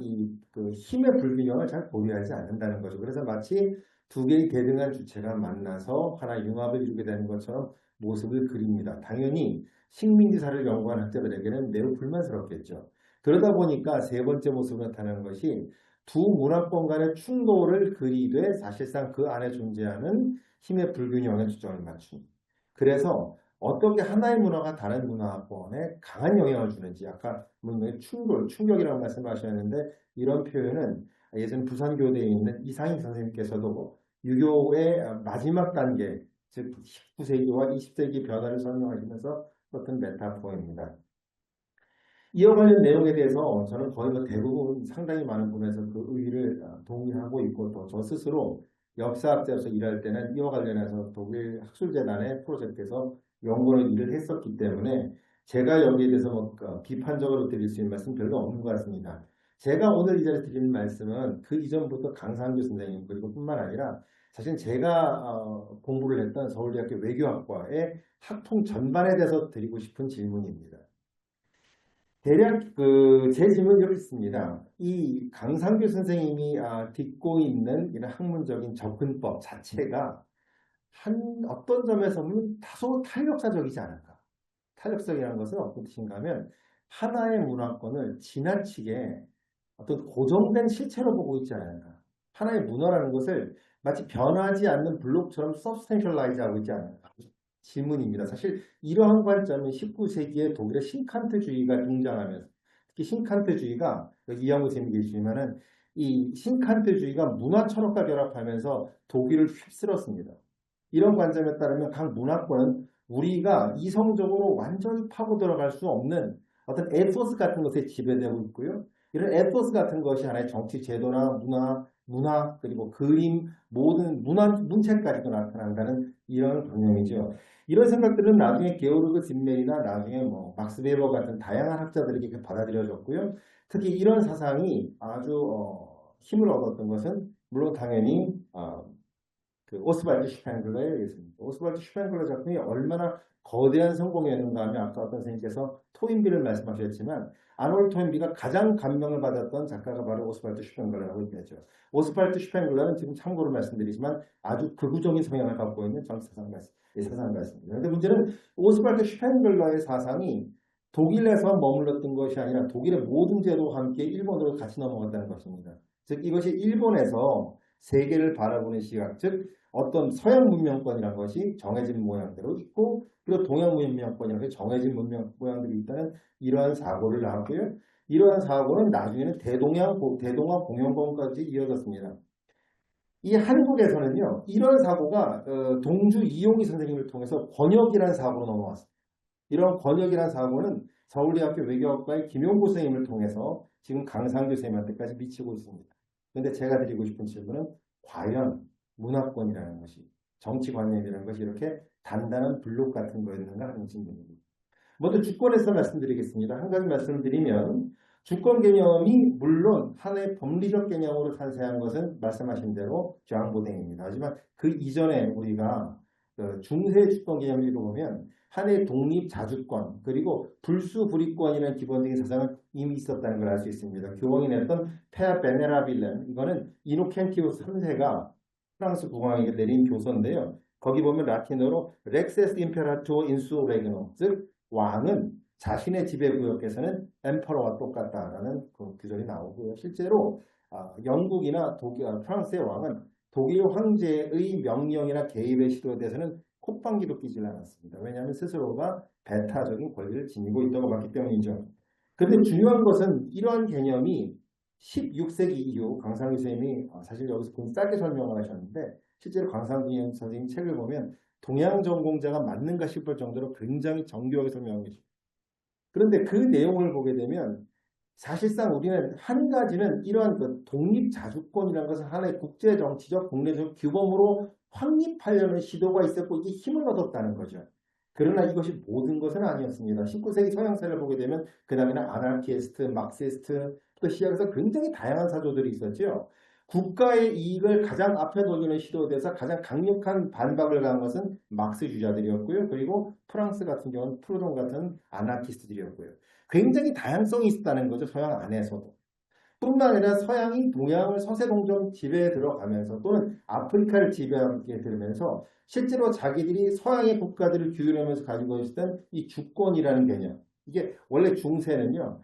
그 힘의 불균형을 잘 고려하지 않는다는 거죠. 그래서 마치 두 개의 대등한 주체가 만나서 하나의 융합을 이루게 되는 것처럼 모습을 그립니다. 당연히 식민지사를 연구한 학자들에게는 매우 불만스럽겠죠. 그러다 보니까 세 번째 모습으로 나타나는 것이 두 문화권 간의 충돌을 그리되 사실상 그 안에 존재하는 힘의 불균형에 초점을 맞춥니다. 그래서 어떻게 하나의 문화가 다른 문화권에 강한 영향을 주는지 아까 문명의 충격이라고 말씀하셨는데 이런 표현은 예전 부산교대에 있는 이상희 선생님께서도 유교의 마지막 단계 즉 19세기와 20세기 변화를 설명하시면서 썼던 메타포입니다. 이와 관련 내용에 대해서 저는 거의 대부분 상당히 많은 분에서 그 의의를 동의하고 있고 또 저 스스로 역사학자로서 일할 때는 이와 관련해서 독일 학술재단의 프로젝트에서 연구를 일을 했었기 때문에 제가 여기에 대해서 비판적으로 드릴 수 있는 말씀 별로 없는 것 같습니다. 제가 오늘 이 자리에서 드리는 말씀은 그 이전부터 강상규 선생님 그리고 뿐만 아니라 사실 제가 공부를 했던 서울대학교 외교학과의 학통 전반에 대해서 드리고 싶은 질문입니다. 대략 제 질문이 여기 있습니다. 이 강상규 선생님이 딛고 있는 이런 학문적인 접근법 자체가 어떤 점에서 보면 다소 탄력사적이지 않을까. 탄력성이라는 것은 어떤 뜻인가 하면 하나의 문화권을 지나치게 어떤 고정된 실체로 보고 있지 않을까. 하나의 문화라는 것을 마치 변하지 않는 블록처럼 서브스텐셜라이즈 하고 있지 않을까. 질문입니다. 사실 이러한 관점은 19세기에 독일의 신칸트주의가 등장하면서 특히 신칸트주의가 이양우 선생님이 계시지만은 이 신칸트주의가 문화 철학과 결합하면서 독일을 휩쓸었습니다. 이런 관점에 따르면 각 문화권은 우리가 이성적으로 완전히 파고 들어갈 수 없는 어떤 에토스 같은 것에 지배되고 있고요. 이런 에토스 같은 것이 하나의 정치 제도나 문화 그리고 그림 모든 문체까지도 나타난다는 이런 관념이죠. 이런 생각들은 나중에 게오르그 짐멜이나 나중에 막스 베버 같은 다양한 학자들에게 받아들여졌고요. 특히 이런 사상이 아주 힘을 얻었던 것은 물론 당연히 그 오스발드 슈팽글러에 의했습니다. 오스발드 슈팽글러 작품이 얼마나 거대한 성공이었는가 하면 아까 어떤 선생님께서 토인비를 말씀하셨지만 아놀드 토인비가 가장 감명을 받았던 작가가 바로 오스발드 슈팽글러라고 얘기하죠. 오스발드 슈팽글러는 지금 참고로 말씀드리지만 아주 극우적인 성향을 갖고 있는 사상가였습니다. 그런데 문제는 오스발드 슈팽글러의 사상이 독일에서 머물렀던 것이 아니라 독일의 모든 제도와 함께 일본으로 같이 넘어갔다는 것입니다. 즉 이것이 일본에서 세계를 바라보는 시각, 즉 어떤 서양 문명권이라는 것이 정해진 모양대로 있고 그리고 동양 문명권이라는 것이 정해진 문명 모양들이 있다는 이러한 사고를 낳았고요. 이러한 사고는 나중에는 대동아 공영권까지 이어졌습니다. 이 한국에서는요. 이런 사고가 동주 이용희 선생님을 통해서 권역이라는 사고로 넘어왔습니다. 이런 권역이라는 사고는 서울대학교 외교학과의 김용구 선생님을 통해서 지금 강상규 선생님한테까지 미치고 있습니다. 그런데 제가 드리고 싶은 질문은 과연 문화권이라는 것이 정치관념이라는 것이 이렇게 단단한 블록 같은 거였는가 하는 질문입니다. 먼저 주권에서 말씀드리겠습니다. 한 가지 말씀을 드리면 주권 개념이 물론 하나의 법리적 개념으로 탄생한 것은 말씀하신 대로 저항보댕입니다. 하지만 그 이전에 우리가 중세 주권 개념을 읽어보면 하나의 독립 자주권 그리고 불수불이권이라는 기본적인 사상은 이미 있었다는 걸 알 수 있습니다. 교황이 냈던 페아 베네라빌렘 이거는 이노켄티우스 3세가 프랑스 국왕에게 내린 교서인데요. 거기 보면 라틴어로 렉세스 임페라투어 인수 레그노 즉 왕은 자신의 지배구역에서는 엠퍼러와 똑같다라는 그 규정이 나오고요. 실제로 영국이나 프랑스의 왕은 독일 황제의 명령이나 개입의 시도에 대해서는 콧방귀도 끼질 않았습니다. 왜냐하면 스스로가 배타적인 권리를 지니고 있다고 봤기 때문이죠. 그런데 중요한 것은 이러한 개념이 16세기 이후 강상규 선생님이 사실 여기서 좀 짧게 설명을 하셨는데 실제로 강상규 선생님 책을 보면 동양 전공자가 맞는가 싶을 정도로 굉장히 정교하게 설명하고 계십니다. 그런데 그 내용을 보게 되면 사실상 우리는 한 가지는 이러한 그 독립자주권이라는 것을 하나의 국제정치적 국내적 규범으로 확립하려는 시도가 있었고 이게 힘을 얻었다는 거죠. 그러나 이것이 모든 것은 아니었습니다. 19세기 서양사를 보게 되면 그 다음에는 아나키스트, 막시스트 또 시작해서 굉장히 다양한 사조들이 있었죠. 국가의 이익을 가장 앞에 돌리는 시도에 대해서 가장 강력한 반박을 가한 것은 막스주의자들이었고요. 그리고 프랑스 같은 경우는 프루돈 같은 아나키스트들이었고요. 굉장히 다양성이 있다는 거죠. 서양 안에서도. 뿐만 아니라 서양이 동양을 서세동정 지배에 들어가면서 또는 아프리카를 지배하게 되면서 실제로 자기들이 서양의 국가들을 규율하면서 가지고 있었던 이 주권이라는 개념. 이게 원래 중세는요.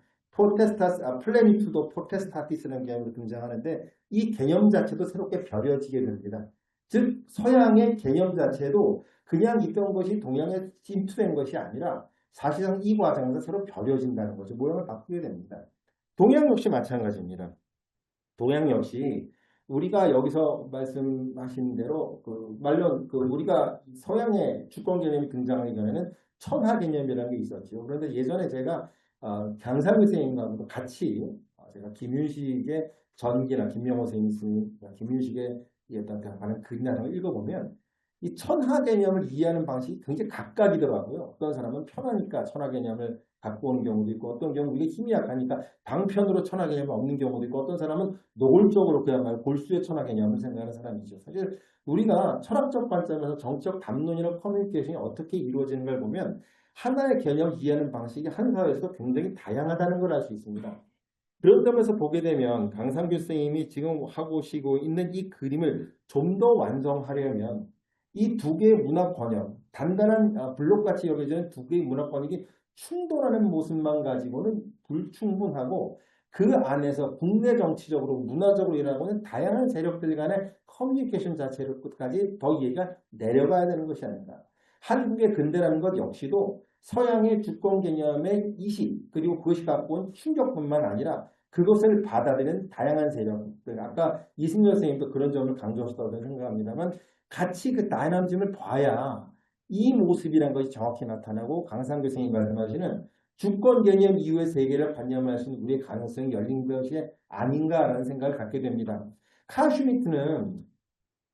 플레니투도 포테스타티스라는 개념으로 등장하는데 이 개념 자체도 새롭게 벼려지게 됩니다. 즉 서양의 개념 자체도 그냥 있던 것이 동양에 침투된 것이 아니라 사실상 이 과정에서 새로 벼려진다는 거죠. 모양을 바꾸게 됩니다. 동양 역시 마찬가지입니다. 동양 역시 우리가 여기서 말씀하신 대로 말론 우리가 서양의 주권 개념이 등장하기 전에는 천하 개념이라는 게 있었죠. 그런데 예전에 제가 강상규 선생님과 같이 제가 김윤식의 전기나 김명호 선생님, 김윤식의 어떤 글이나 이런 걸 읽어보면 이 천하 개념을 이해하는 방식이 굉장히 각각이더라고요. 어떤 사람은 편하니까 천하 개념을 갖고 오는 경우도 있고 어떤 경우는 우리가 힘이 약하니까 방편으로 천하 개념이 없는 경우도 있고 어떤 사람은 노골적으로 그야말로 골수의 천하 개념을 생각하는 사람이죠. 사실 우리가 철학적 관점에서 정치적 담론이나 커뮤니케이션이 어떻게 이루어지는 걸 보면 하나의 개념을 이해하는 방식이 한 사회에서 굉장히 다양하다는 걸 알 수 있습니다. 그런 점에서 보게 되면 강상규 선생님이 지금 하고 오시고 있는 이 그림을 좀 더 완성하려면 이 두 개의 문화 번역, 단단한 블록같이 여겨지는 두 개의 문화 번역이 충돌하는 모습만 가지고는 불충분하고 그 안에서 국내 정치적으로 문화적으로 일어나고는 다양한 세력들 간의 커뮤니케이션 자체로까지 더 얘기가 내려가야 되는 것이 아닌가. 한국의 근대라는 것 역시도 서양의 주권 개념의 이식 그리고 그것이 갖고 온 충격뿐만 아니라 그것을 받아들이는 다양한 세력들. 아까 이승열 선생님도 그런 점을 강조하셨다고 생각합니다만 같이 그 다이나미즘을 봐야 이 모습이란 것이 정확히 나타나고 강상규 선생님이 말씀하시는 주권 개념 이후의 세계를 관념할 수 있는 우리의 가능성이 열린 것이 아닌가라는 생각을 갖게 됩니다. 칼 슈미트는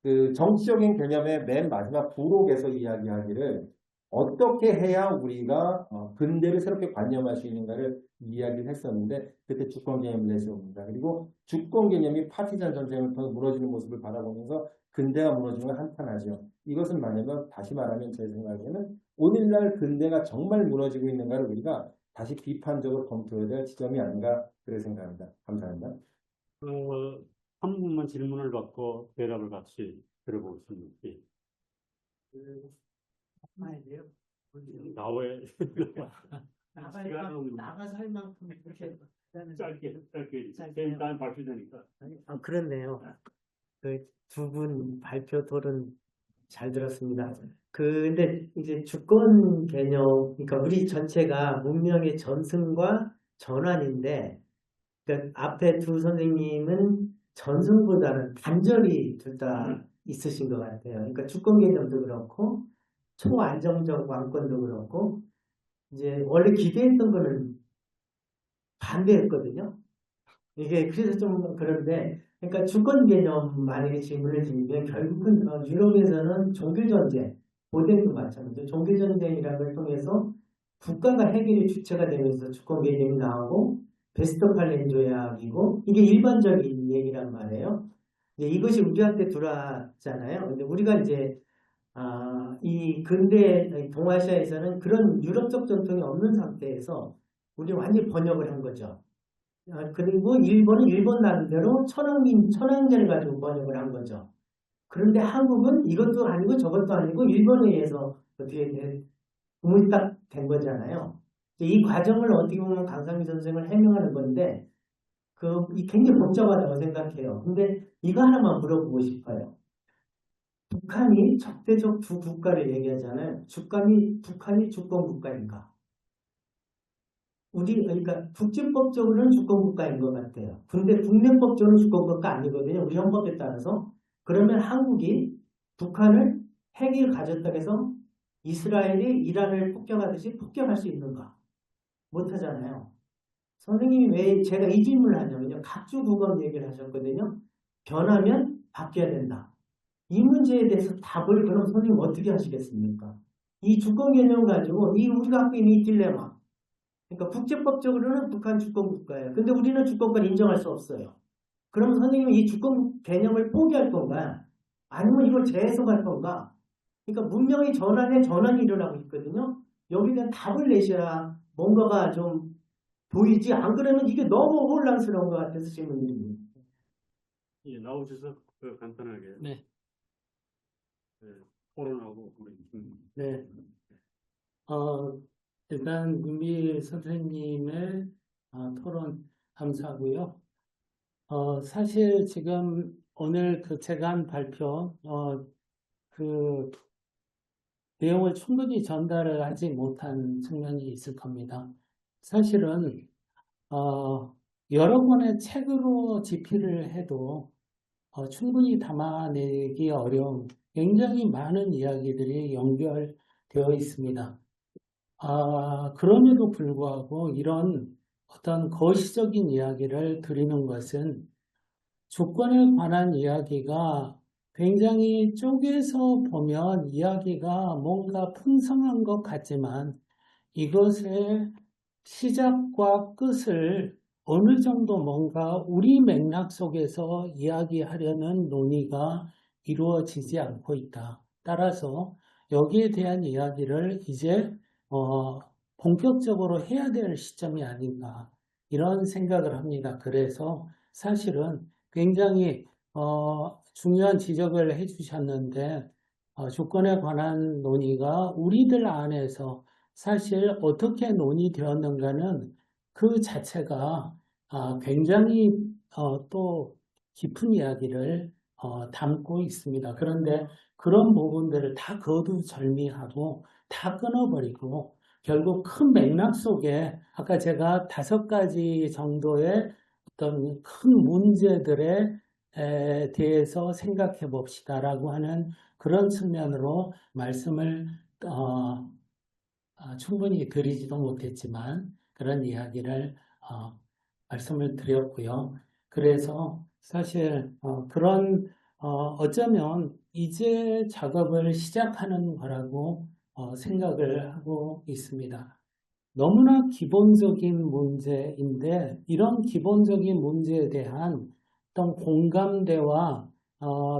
그 정치적인 개념의 맨 마지막 부록에서 이야기하기를 어떻게 해야 우리가 근대를 새롭게 관념할 수 있는가를 이야기를 했었는데 그때 주권 개념을 내세웁니다. 그리고 주권 개념이 파티잔 전쟁을 통해 무너지는 모습을 바라보면서 근대가 무너지는 걸 한탄하죠. 이것은 뭐냐면 다시 말하면 제 생각에는 오늘날 근대가 정말 무너지고 있는가를 우리가 다시 비판적으로 검토해야 될 지점이 아닌가 그렇게 생각합니다. 감사합니다. 한 분만 질문을 받고 대답을 같이 들어보겠습니다. 예. 나와야 나가서 할 만큼 그렇게 짧게 일단 발표되니까. 그렇네요. 그 두 분 발표 토론 잘 들었습니다. 근데 이제 주권 개념, 그러니까 우리 전체가 문명의 전승과 전환인데, 그러니까 앞에 두 선생님은 전승보다는 단절이 둘 다 있으신 것 같아요. 그러니까 주권 개념도 그렇고, 초안정적 왕권도 그렇고, 이제 원래 기대했던 거는 반대했거든요. 이게 그래서 좀 그런데, 그러니까 주권 개념 만약에 질문을 드리면 결국은 유럽에서는 종교전쟁, 고대도 마찬가지죠. 종교전쟁이라는 걸 통해서 국가가 해결의 주체가 되면서 주권 개념이 나오고 베스트팔렌 조약이고 이게 일반적인 얘기란 말이에요. 이것이 우리한테 들어왔잖아요. 근데 우리가 이제 이 근대 동아시아에서는 그런 유럽적 전통이 없는 상태에서 우리 완전히 번역을 한 거죠. 그리고 일본은 일본 나름대로 천황제를 가지고 번역을 한 거죠. 그런데 한국은 이것도 아니고 저것도 아니고 일본에 의해서 어떻게 구문이 딱 된 거잖아요. 이 과정을 어떻게 보면 강상규 선생을 해명하는 건데 이 굉장히 복잡하다고 생각해요. 근데 이거 하나만 물어보고 싶어요. 북한이 적대적 두 국가를 얘기하잖아요. 북한이 주권 국가인가? 그러니까 국제법적으로는 주권국가인 것 같아요. 근데 국내법적으로는 주권국가 아니거든요. 우리 헌법에 따라서. 그러면 한국이 북한을 핵을 가졌다고 해서 이스라엘이 이란을 폭격하듯이 폭격할 수 있는가? 못하잖아요. 선생님이 왜 제가 이 질문을 하냐면요. 각주국업 얘기를 하셨거든요. 변하면 바뀌어야 된다. 이 문제에 대해서 답을 그럼 선생님 어떻게 하시겠습니까? 이 주권 개념 가지고 이 우리가 갖고 있는 이 딜레마. 그러니까 국제법적으로는 북한 주권 국가예요. 근데 우리는 주권권을 인정할 수 없어요. 그럼 선생님은 이 주권 개념을 포기할 건가? 아니면 이걸 재해석할 건가? 그러니까 문명의 전환에 전환이 일어나고 있거든요. 여기에 대한 답을 내셔야 뭔가가 좀 보이지. 안 그러면 이게 너무 혼란스러운 것 같아서 질문드립니다. 예, 나오셔서 간단하게 네. 토론하고 우리 네. 일단 문비 선생님의 토론 감사하고요. 사실 지금 오늘 그 제가 한 발표 그 내용을 충분히 전달을 하지 못한 측면이 있을 겁니다. 사실은 여러 권의 책으로 집필을 해도 충분히 담아내기 어려운 굉장히 많은 이야기들이 연결되어 있습니다. 그럼에도 불구하고 이런 어떤 거시적인 이야기를 드리는 것은 주권에 관한 이야기가 굉장히 쪼개서 보면 이야기가 뭔가 풍성한 것 같지만 이것의 시작과 끝을 어느 정도 뭔가 우리 맥락 속에서 이야기하려는 논의가 이루어지지 않고 있다. 따라서 여기에 대한 이야기를 이제 본격적으로 해야 될 시점이 아닌가 이런 생각을 합니다. 그래서 사실은 굉장히 중요한 지적을 해주셨는데 주권에 관한 논의가 우리들 안에서 사실 어떻게 논의되었는가는 그 자체가 굉장히 또 깊은 이야기를 담고 있습니다. 그런데 그런 부분들을 다 거두절미하고 다 끊어버리고 결국 큰 맥락 속에 아까 제가 5가지 정도의 어떤 큰 문제들에 대해서 생각해 봅시다라고 하는 그런 측면으로 말씀을 충분히 드리지도 못했지만 그런 이야기를 말씀을 드렸고요. 그래서 사실 그런 어쩌면 이제 작업을 시작하는 거라고 생각을 하고 있습니다. 너무나 기본적인 문제인데 이런 기본적인 문제에 대한 어떤 공감대와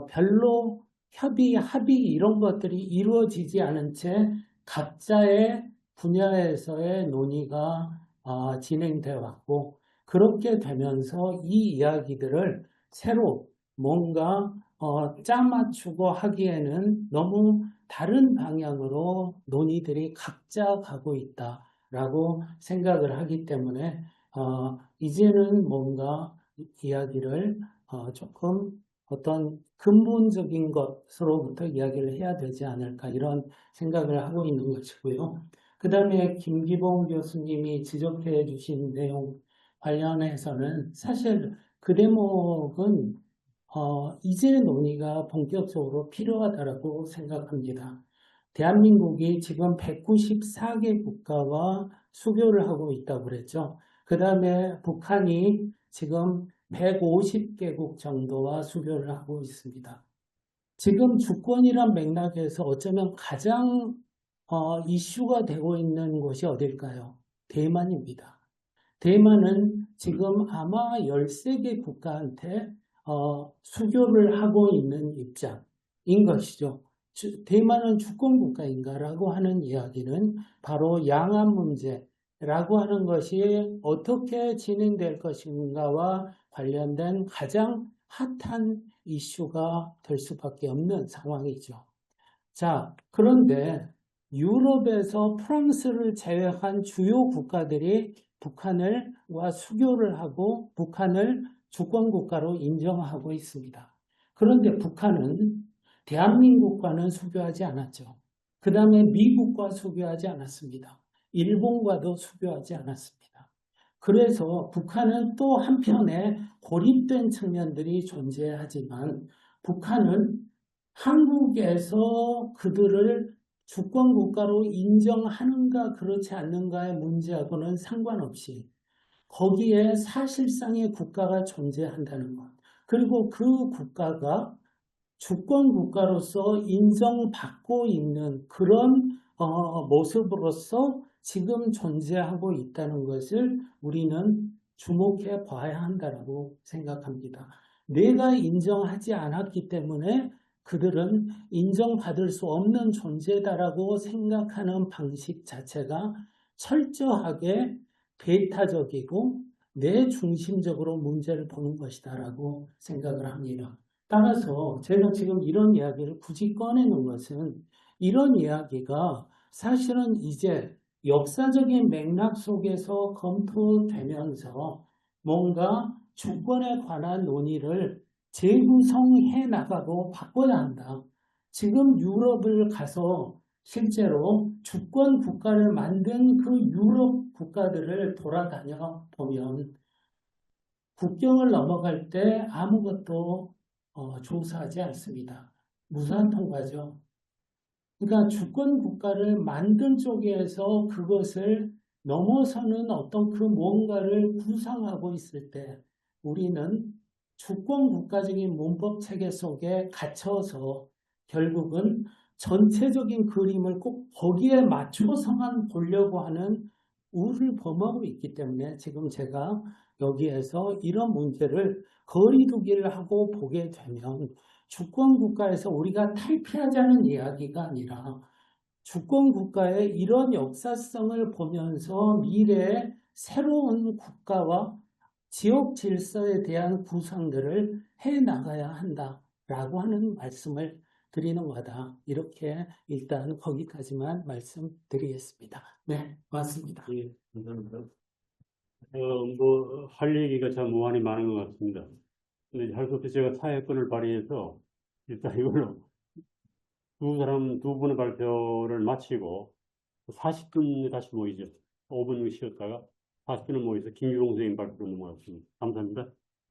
별로 협의, 합의 이런 것들이 이루어지지 않은 채 각자의 분야에서의 논의가 진행되어 왔고 그렇게 되면서 이 이야기들을 새로 뭔가 짜맞추고 하기에는 너무 다른 방향으로 논의들이 각자 가고 있다라고 생각을 하기 때문에 이제는 뭔가 이야기를 조금 어떤 근본적인 것으로부터 이야기를 해야 되지 않을까 이런 생각을 하고 있는 것이고요. 그 다음에 김기봉 교수님이 지적해 주신 내용 관련해서는 사실 그 대목은 이제 논의가 본격적으로 필요하다고 생각합니다. 대한민국이 지금 194개 국가와 수교를 하고 있다고 그랬죠. 그 다음에 북한이 지금 150개국 정도와 수교를 하고 있습니다. 지금 주권이란 맥락에서 어쩌면 가장 이슈가 되고 있는 곳이 어딜까요? 대만입니다. 대만은 지금 아마 13개 국가한테 수교를 하고 있는 입장인 것이죠. 대만은 주권국가인가라고 하는 이야기는 바로 양안 문제라고 하는 것이 어떻게 진행될 것인가와 관련된 가장 핫한 이슈가 될 수밖에 없는 상황이죠. 자, 그런데 유럽에서 프랑스를 제외한 주요 국가들이 북한과 수교를 하고 북한을 주권국가로 인정하고 있습니다. 그런데 북한은 대한민국과는 수교하지 않았죠. 그 다음에 미국과 수교하지 않았습니다. 일본과도 수교하지 않았습니다. 그래서 북한은 또 한편에 고립된 측면들이 존재하지만 북한은 한국에서 그들을 주권국가로 인정하는가 그렇지 않는가의 문제하고는 상관없이 거기에 사실상의 국가가 존재한다는 것. 그리고 그 국가가 주권 국가로서 인정받고 있는 그런 모습으로서 지금 존재하고 있다는 것을 우리는 주목해 봐야 한다고 생각합니다. 내가 인정하지 않았기 때문에 그들은 인정받을 수 없는 존재다라고 생각하는 방식 자체가 철저하게 배타적이고 내 중심적으로 문제를 보는 것이다라고 생각을 합니다. 따라서 제가 지금 이런 이야기를 굳이 꺼내는 것은 이런 이야기가 사실은 이제 역사적인 맥락 속에서 검토되면서 뭔가 주권에 관한 논의를 재구성해 나가고 바꿔야 한다. 지금 유럽을 가서 실제로 주권 국가를 만든 그 유럽 국가들을 돌아다녀 보면 국경을 넘어갈 때 아무것도 조사하지 않습니다. 무산 통과죠. 그러니까 주권 국가를 만든 쪽에서 그것을 넘어서는 어떤 그 뭔가를 구상하고 있을 때 우리는 주권 국가적인 문법 체계 속에 갇혀서 결국은 전체적인 그림을 꼭 거기에 맞춰서만 보려고 하는 우를 범하고 있기 때문에 지금 제가 여기에서 이런 문제를 거리두기를 하고 보게 되면 주권 국가에서 우리가 탈피하자는 이야기가 아니라 주권 국가의 이런 역사성을 보면서 미래의 새로운 국가와 지역 질서에 대한 구상들을 해 나가야 한다라고 하는 말씀을 드리는 거다. 이렇게 일단 거기까지만 말씀드리겠습니다. 네, 맞습니다. 예, 감사합니다. 할 얘기가 참 무한히 많은 것 같습니다. 근데 할 수 없이 제가 사회권을 발휘해서 일단 이걸로 두 분의 발표를 마치고 40분에 다시 모이죠. 5분 쉬었다가 40분을 모여서 김유동 선생님 발표로 넘어갔습니다. 감사합니다.